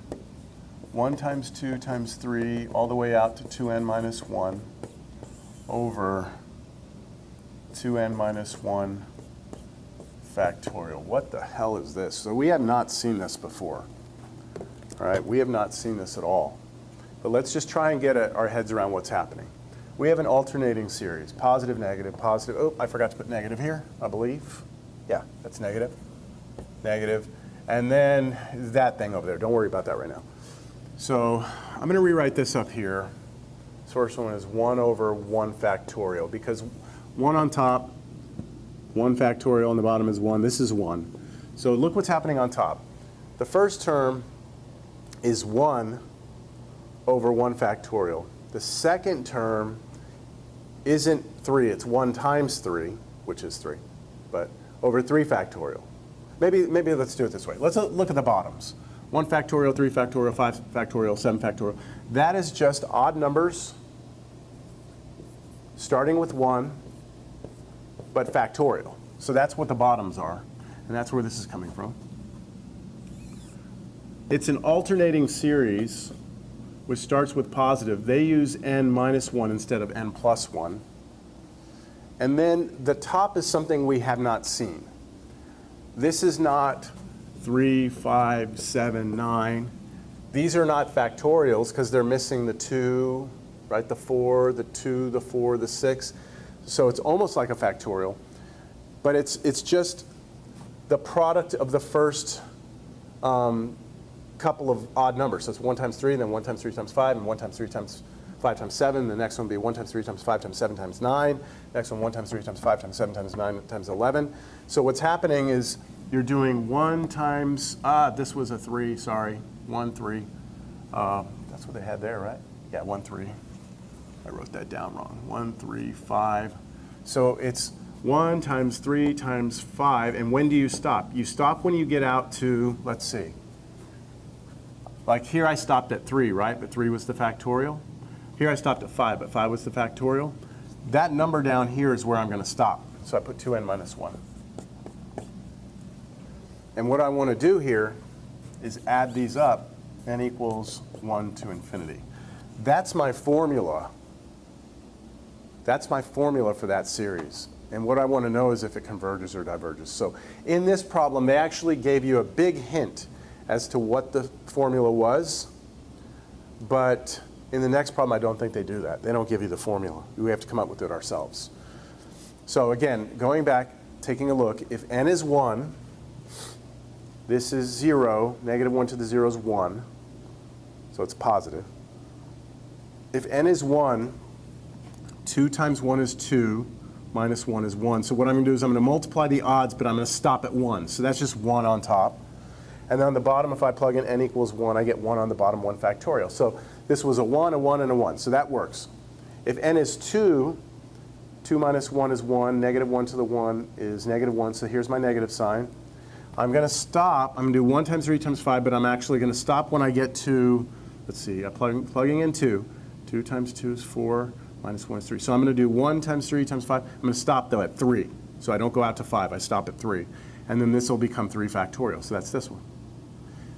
1 times 2 times 3 all the way out to 2n minus 1 over 2n minus 1 factorial. What the hell is this? So we have not seen this before. All right, we have not seen this at all. But let's just try and get our heads around what's happening. We have an alternating series, positive, negative, positive. Oh, I forgot to put negative here, I believe. Yeah, that's negative, negative. And then that thing over there. Don't worry about that right now. So I'm going to rewrite this up here. First one is 1 over 1 factorial, because 1 on top, 1 factorial on the bottom is 1. This is 1. So look what's happening on top. The first term is 1 over 1 factorial. The second term isn't 3. It's 1 times 3, which is 3, but over 3 factorial. Maybe let's do it this way. Let's look at the bottoms. 1 factorial, 3 factorial, 5 factorial, 7 factorial. That is just odd numbers starting with 1, but factorial. So that's what the bottoms are, and that's where this is coming from. It's an alternating series, which starts with positive. They use n minus 1 instead of n plus 1. And then the top is something we have not seen. This is not 3, 5, 7, 9. These are not factorials because they're missing the 2, right? The 4, the 2, the 4, the 6. So it's almost like a factorial. But it's just the product of the first couple of odd numbers. So it's 1 times 3, and then 1 times 3 times 5, and 1 times 3 times 5 times 7. The next one will be 1 times 3 times 5 times 7 times 9. Next one, 1 times 3 times 5 times 7 times 9 times 11. So what's happening is you're doing 1 times, this was a 3, sorry, 1, 3. That's what they had there, right? Yeah, 1, 3. I wrote that down wrong. 1, 3, 5. So it's 1 times 3 times 5. And when do you stop? You stop when you get out to, let's see. Like here I stopped at 3, right? But 3 was the factorial. Here I stopped at 5, but 5 was the factorial. That number down here is where I'm going to stop. So I put 2n minus 1. And what I want to do here is add these up. N equals 1 to infinity. That's my formula. That's my formula for that series. And what I want to know is if it converges or diverges. So in this problem, they actually gave you a big hint as to what the formula was. But in the next problem, I don't think they do that. They don't give you the formula. We have to come up with it ourselves. So again, going back, taking a look, if n is 1, this is 0. Negative 1 to the 0 is 1. So it's positive. If n is 1, 2 times 1 is 2, minus 1 is 1. So what I'm going to do is I'm going to multiply the odds, but I'm going to stop at 1. So that's just 1 on top. And then on the bottom, if I plug in n equals 1, I get 1 on the bottom, 1 factorial. So this was a 1, a 1, and a 1. So that works. If n is 2, 2 minus 1 is 1. Negative 1 to the 1 is negative 1. So here's my negative sign. I'm going to stop. I'm going to do 1 times 3 times 5, but I'm actually going to stop when I get to, let's see, I'm plugging in 2. 2 times 2 is 4, minus 1 is 3. So I'm going to do 1 times 3 times 5. I'm going to stop, though, at 3. So I don't go out to 5. I stop at 3. And then this will become 3 factorial. So that's this one.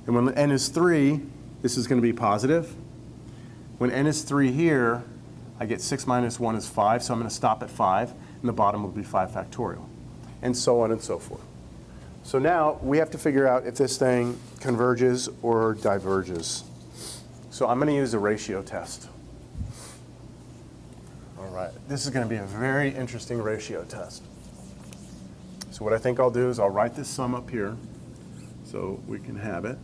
And when n is 3, this is going to be positive. When n is 3 here, I get 6 minus 1 is 5. So I'm going to stop at 5. And the bottom will be 5 factorial. And so on and so forth. So now we have to figure out if this thing converges or diverges. So I'm going to use a ratio test. All right, this is going to be a very interesting ratio test. So what I think I'll do is I'll write this sum up here so we can have it.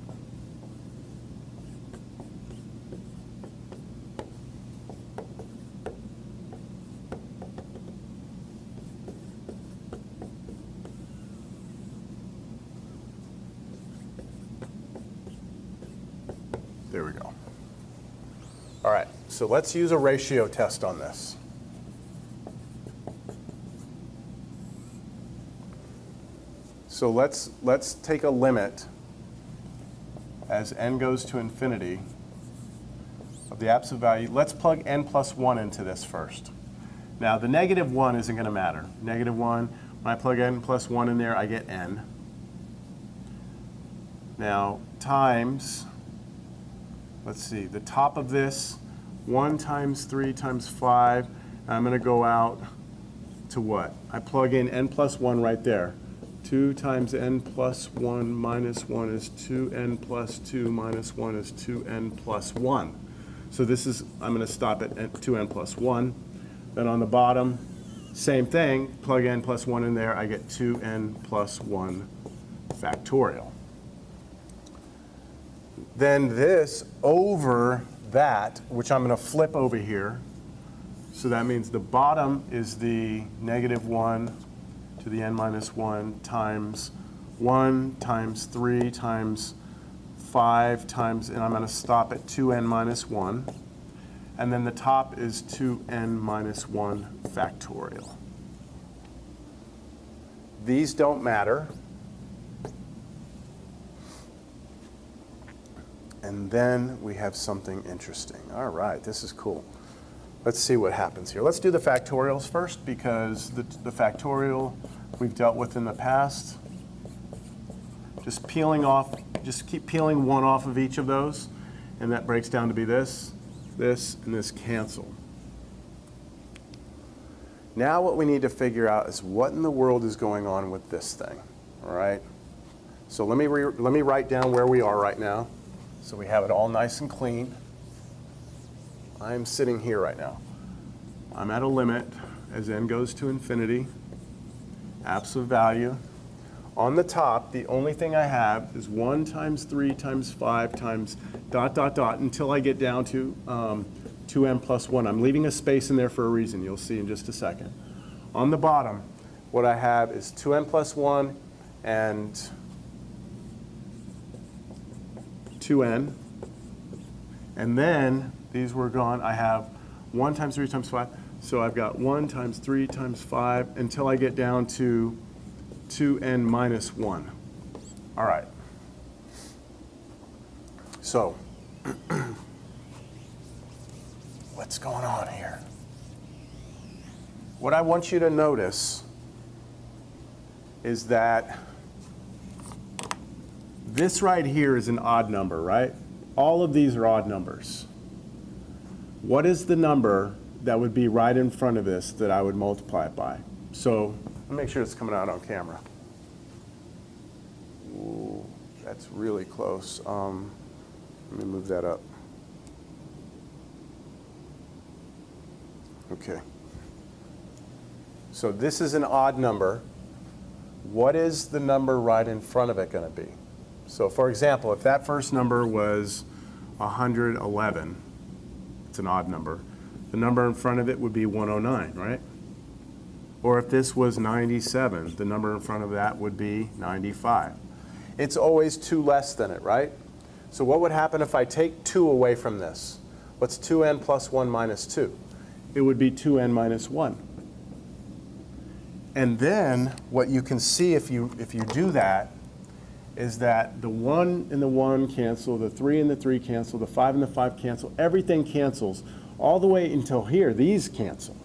There we go. All right, so let's use a ratio test on this. So let's take a limit as n goes to infinity of the absolute value. Let's plug n plus 1 into this first. Now, the negative 1 isn't going to matter. Negative 1, when I plug n plus 1 in there, I get n. Now, times, let's see, the top of this, 1 times 3 times 5, and I'm going to go out to what? I plug in n plus 1 right there. 2 times n plus 1 minus 1 is 2n plus 2 minus 1 is 2n plus 1. So this is, I'm going to stop at 2n plus 1. Then on the bottom, same thing, plug n plus 1 in there, I get 2n plus 1 factorial. Then this over that, which I'm going to flip over here. So that means the bottom is the negative 1 to the n minus 1 times 1 times 3 times 5 times, and I'm going to stop at 2n minus 1. And then the top is 2n minus 1 factorial. These don't matter. And then we have something interesting. All right, this is cool. Let's see what happens here. Let's do the factorials first, because the factorial we've dealt with in the past. Just peeling off, just keep peeling one off of each of those, and that breaks down to be this, this, and this cancel. Now what we need to figure out is what in the world is going on with this thing, all right? So let me write down where we are right now, so we have it all nice and clean. I'm sitting here right now. I'm at a limit as n goes to infinity, absolute value. On the top, the only thing I have is 1 times 3 times 5 times dot, dot, dot, until I get down to 2n plus 1. I'm leaving a space in there for a reason. You'll see in just a second. On the bottom, what I have is 2n plus 1 and 2n. And then these were gone. I have 1 times 3 times 5. So I've got 1 times 3 times 5 until I get down to 2n minus 1. All right. So what's going on here? What I want you to notice is that this right here is an odd number, right? All of these are odd numbers. What is the number that would be right in front of this that I would multiply it by? So let me make sure it's coming out on camera. Ooh, that's really close. Let me move that up. Okay. So this is an odd number. What is the number right in front of it going to be? So for example, if that first number was 111, it's an odd number. The number in front of it would be 109, right? Or if this was 97, the number in front of that would be 95. It's always 2 less than it, right? So what would happen if I take 2 away from this? What's 2n plus 1 minus 2? It would be 2n minus 1. And then what you can see if you do that is that the 1 and the 1 cancel, the 3 and the 3 cancel, the 5 and the 5 cancel, everything cancels all the way until here. These cancel.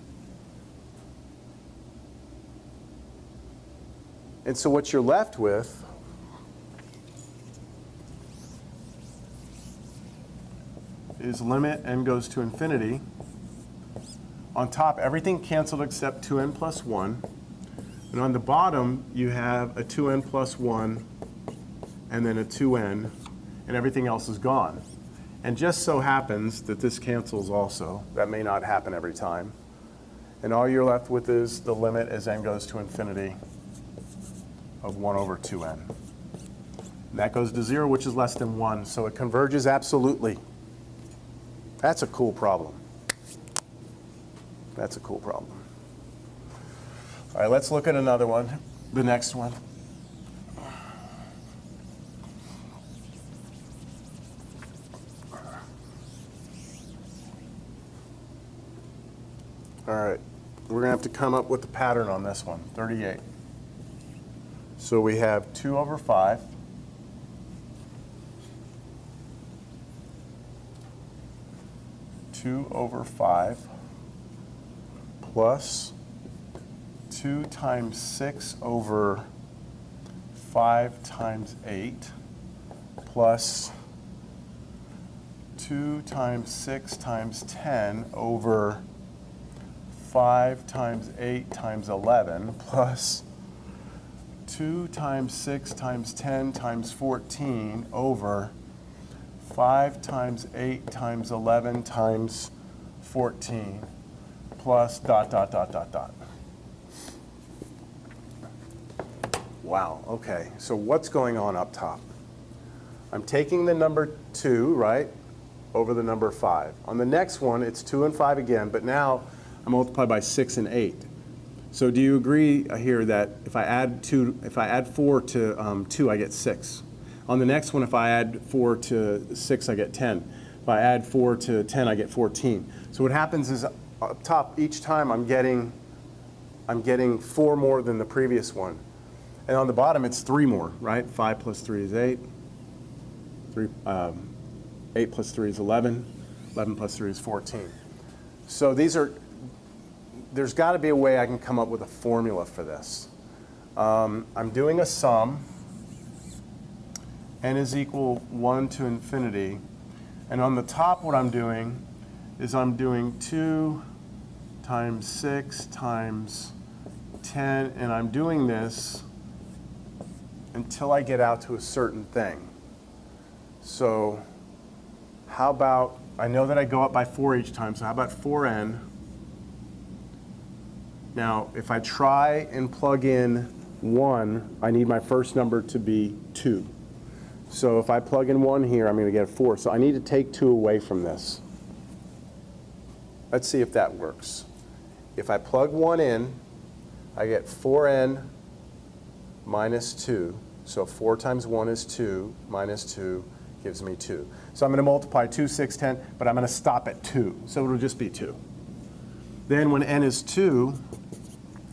And so what you're left with is limit n goes to infinity. On top, everything canceled except 2n plus 1. And on the bottom, you have a 2n plus 1 and then a 2n, and everything else is gone. And just so happens that this cancels also. That may not happen every time. And all you're left with is the limit as n goes to infinity of 1 over 2n. And that goes to 0, which is less than 1. So it converges absolutely. That's a cool problem. That's a cool problem. All right, let's look at another one, the next one. All right, we're going to have to come up with a pattern on this one, 38. So we have 2 over 5 2 over 5 plus 2 times 6 over 5 times 8 plus 2 times 6 times 10 over 5 times 8 times 11 plus 2 times 6 times 10 times 14 over 5 times 8 times 11 times 14 plus dot, dot, dot, dot, dot. Wow, okay, so what's going on up top? I'm taking the number 2, right, over the number 5. On the next one, it's 2 and 5 again, but now I multiply by 6 and 8. So do you agree here that if I add 4 to 2, I get 6? On the next one, if I add 4 to 6, I get 10. If I add 4 to 10, I get 14. So what happens is up top, each time I'm getting 4 more than the previous one. And on the bottom, it's 3 more, right? 5 plus 3 is 8. 8 plus 3 is 11. 11 plus 3 is 14. So there's got to be a way I can come up with a formula for this. I'm doing a sum. N is equal 1 to infinity. And on the top, what I'm doing is I'm doing 2 times 6 times 10. And I'm doing this until I get out to a certain thing. So how about, I know that I go up by 4 each time, so how about 4n? Now, if I try and plug in 1, I need my first number to be 2. So if I plug in 1 here, I'm going to get a 4. So I need to take 2 away from this. Let's see if that works. If I plug 1 in, I get 4n minus 2. So 4 times 1 is 2, minus 2 gives me 2. So I'm going to multiply 2, 6, 10, but I'm going to stop at 2. So it'll just be 2. Then when n is 2,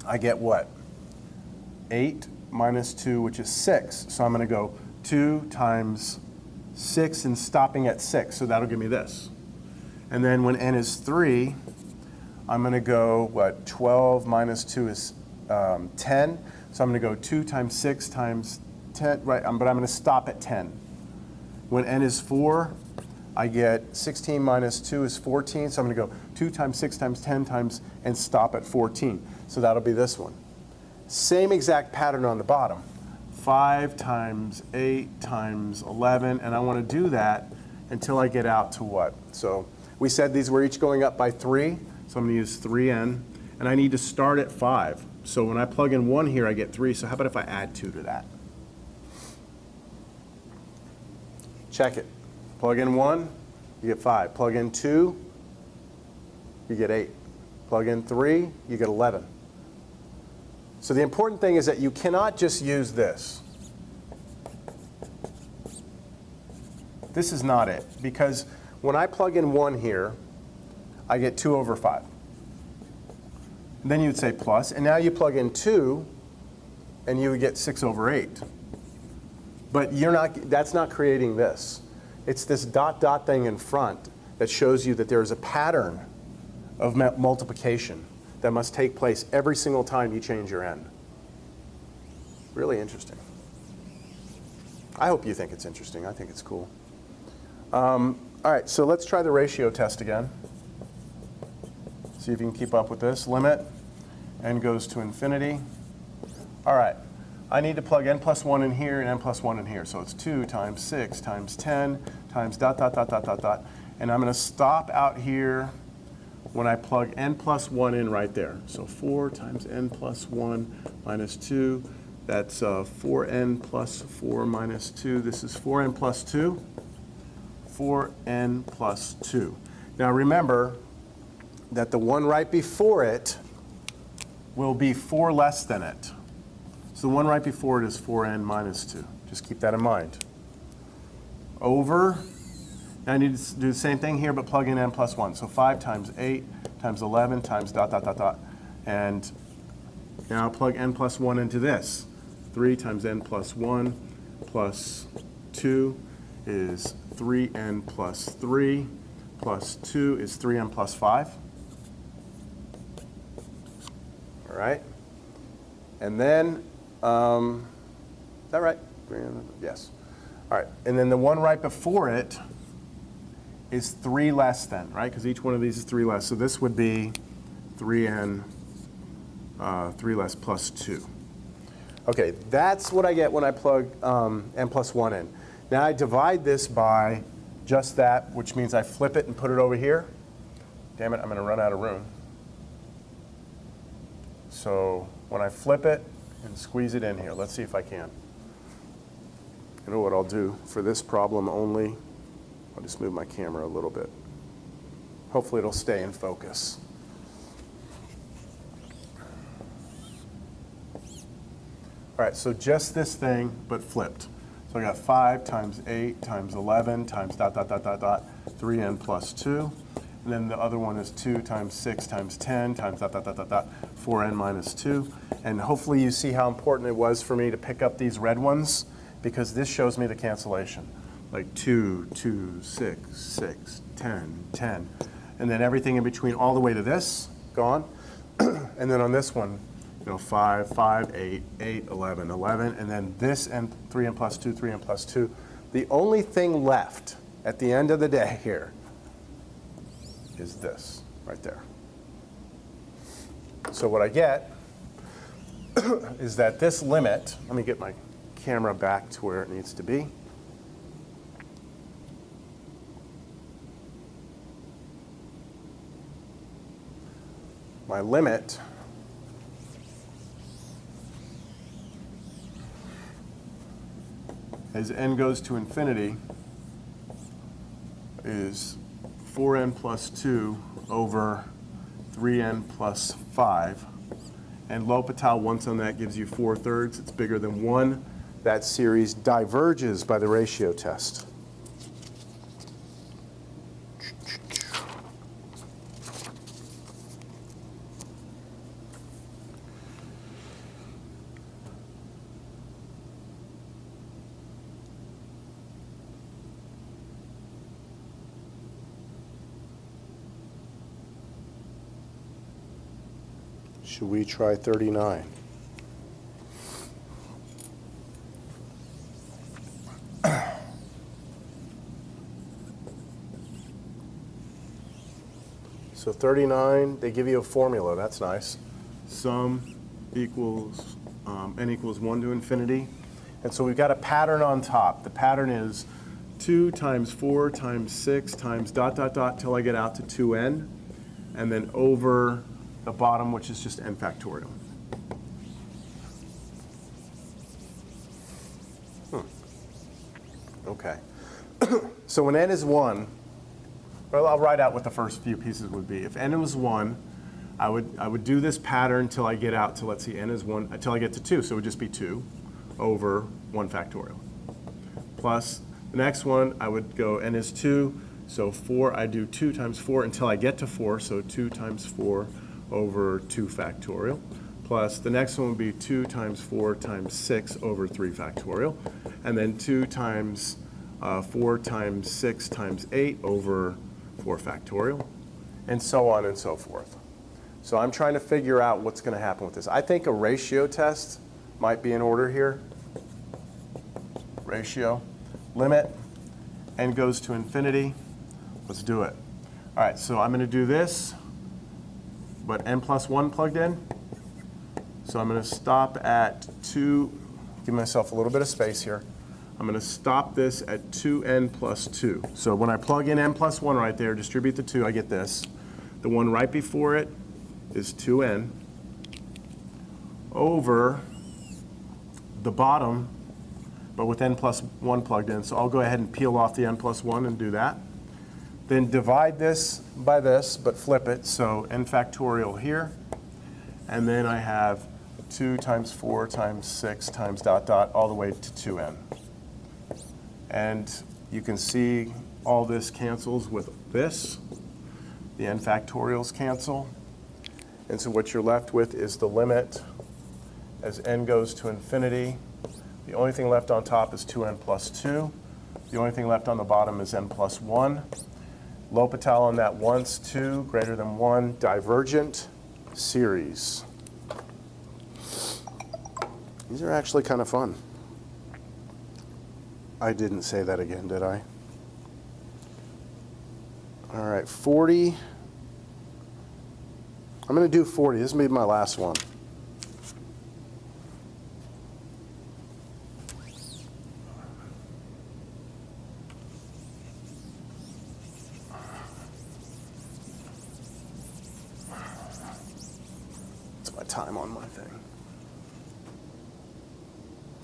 I get what? 8 minus 2, which is 6. So I'm going to go 2 times 6 and stopping at 6. So that'll give me this. And then when n is 3, I'm going to go, what? 12 minus 2 is 10. So I'm going to go 2 times 6 times 10, right? But I'm going to stop at 10. When n is 4, I get 16 minus 2 is 14. So I'm going to go 2 times 6 times 10 times and stop at 14. So that'll be this one. Same exact pattern on the bottom. 5 times 8 times 11. And I want to do that until I get out to what? So we said these were each going up by 3. So I'm going to use 3n. And I need to start at 5. So when I plug in 1 here, I get 3. So how about if I add 2 to that? Check it. Plug in 1, you get 5. Plug in 2, you get 8. Plug in 3, you get 11. So the important thing is that you cannot just use this. This is not it. Because when I plug in 1 here, I get 2 over 5. And then you'd say plus. And now you plug in 2, and you would get 6 over 8. But that's not creating this. It's this dot dot thing in front that shows you that there is a pattern of multiplication that must take place every single time you change your n. Really interesting. I hope you think it's interesting. I think it's cool. All right, so let's try the ratio test again. See if you can keep up with this. Limit, n goes to infinity. All right. I need to plug n plus 1 in here and n plus 1 in here. So it's 2 times 6 times 10 times dot, dot, dot, dot, dot, dot. And I'm going to stop out here when I plug n plus 1 in right there. So 4 times n plus 1 minus 2, that's 4n plus 4 minus 2. This is 4n plus 2, 4n plus 2. Now remember that the one right before it will be 4 less than it. So the one right before it is 4n minus 2. Just keep that in mind. Over, now I need to do the same thing here, but plug in n plus 1. So 5 times 8 times 11 times dot, dot, dot, dot. And now plug n plus 1 into this. 3 times n plus 1 plus 2 is 3n plus 3 plus 2 is 3n plus 5. All right. And then, is that right? Yes. All right. And then the one right before it is 3 less than, right? Because each one of these is 3 less. So this would be 3n, 3 less plus 2. Okay, that's what I get when I plug n plus 1 in. Now I divide this by just that, which means I flip it and put it over here. Damn it, I'm going to run out of room. So when I flip it and squeeze it in here, let's see if I can. You know what I'll do for this problem only? I'll just move my camera a little bit. Hopefully it'll stay in focus. All right, so just this thing, but flipped. So I got 5 times 8 times 11 times dot, dot, dot, dot, dot, 3n plus 2. And then the other one is 2 times 6 times 10 times dot, dot, dot, dot, dot, 4n minus 2. And hopefully you see how important it was for me to pick up these red ones, because this shows me the cancellation. Like 2, 2, 6, 6, 10, 10. And then everything in between all the way to this, gone. And then on this one, 5, 5, 8, 8, 11, 11. And then this and 3n plus 2, 3n plus 2. The only thing left at the end of the day here is this right there. So what I get is that this limit, let me get my camera back to where it needs to be. My limit as n goes to infinity is 4n plus 2 over 3n plus 5. And L'Hopital, once on that, gives you 4/3. It's bigger than 1. That series diverges by the ratio test. Should we try 39? So 39, they give you a formula. That's nice. Sum equals, n equals 1 to infinity. And so we've got a pattern on top. The pattern is 2 times 4 times 6 times dot, dot, dot, till I get out to 2n. And then over the bottom, which is just n factorial. Okay. So when n is 1, well, I'll write out what the first few pieces would be. If n was 1, I would do this pattern till I get out to, let's see, n is 1, until I get to 2. So it would just be 2 over 1 factorial. Plus, the next one, I would go n is 2. So 4, I do 2 times 4 until I get to 4. So 2 times 4 over 2 factorial. Plus, the next one would be 2 times 4 times 6 over 3 factorial. And then 2 times 4 times 6 times 8 over 4 factorial, and so on and so forth. So I'm trying to figure out what's going to happen with this. I think a ratio test might be in order here. Ratio, limit, n goes to infinity. Let's do it. All right, so I'm going to do this, but n plus 1 plugged in. So I'm going to stop at 2, give myself a little bit of space here. I'm going to stop this at 2n plus 2. So when I plug in n plus 1 right there, distribute the 2, I get this. The one right before it is 2n over the bottom, but with n plus 1 plugged in. So I'll go ahead and peel off the n plus 1 and do that. Then divide this by this, but flip it. So n factorial here. And then I have 2 times 4 times 6 times dot dot all the way to 2n. And you can see all this cancels with this. The n factorials cancel. And so what you're left with is the limit as n goes to infinity. The only thing left on top is 2n plus 2. The only thing left on the bottom is n plus 1. L'Hopital on that once, 2 greater than 1, divergent series. These are actually kind of fun. I didn't say that again, did I? All right, 40. I'm going to do 40. This will be my last one. What's my time on my thing?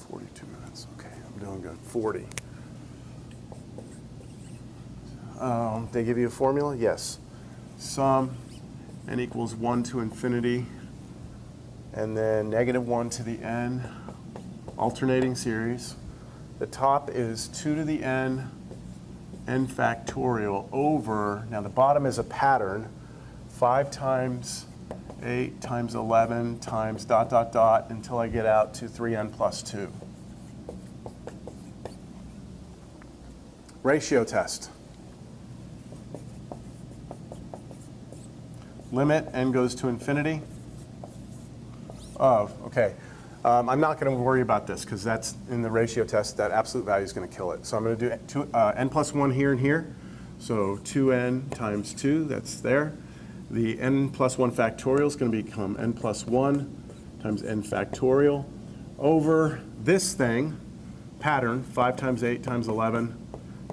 42 minutes. Okay, I'm doing good. 40. They give you a formula? Yes. Sum n equals 1 to infinity, and then -1 to the n, alternating series. The top is 2 to the n, n factorial over, now the bottom is a pattern, 5 times 8 times 11 times dot dot dot until I get out to 3n plus 2. Ratio test. Limit n goes to infinity of, okay. I'm not going to worry about this because that's in the ratio test, that absolute value is going to kill it. So I'm going to do n plus 1 here and here. So 2n times 2, that's there. The n plus 1 factorial is going to become n plus 1 times n factorial over this thing, pattern, 5 times 8 times 11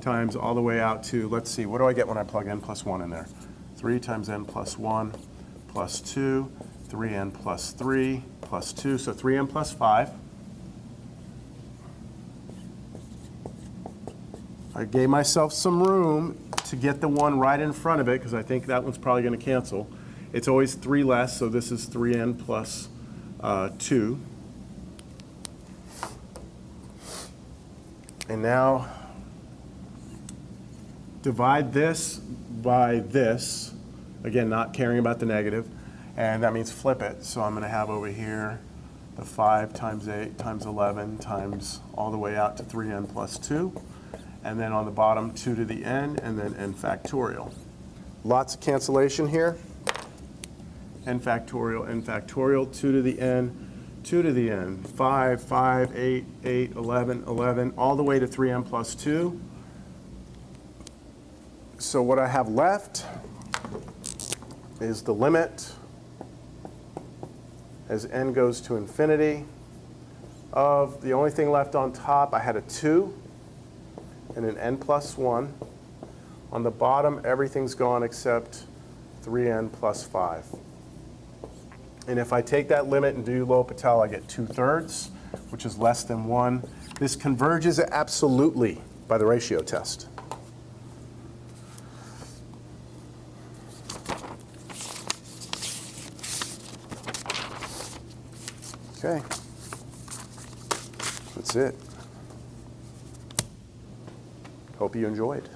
times all the way out to, let's see, what do I get when I plug n plus 1 in there? 3 times n plus 1 plus 2, 3n plus 3 plus 2, so 3n plus 5. I gave myself some room to get the one right in front of it because I think that one's probably going to cancel. It's always 3 less, so this is 3n plus 2. And now divide this by this. Again, not caring about the negative. And that means flip it. So I'm going to have over here the 5 times 8 times 11 times all the way out to 3n plus 2. And then on the bottom, 2 to the n, and then n factorial. Lots of cancellation here. N factorial, 2 to the n, 2 to the n. 5, 5, 8, 8, 11, 11, all the way to 3n plus 2. So what I have left is the limit as n goes to infinity of, the only thing left on top, I had a 2 and an n plus 1. On the bottom, everything's gone except 3n plus 5. And if I take that limit and do L'Hopital, I get 2/3, which is less than 1. This converges absolutely by the ratio test. Okay, that's it. Hope you enjoyed.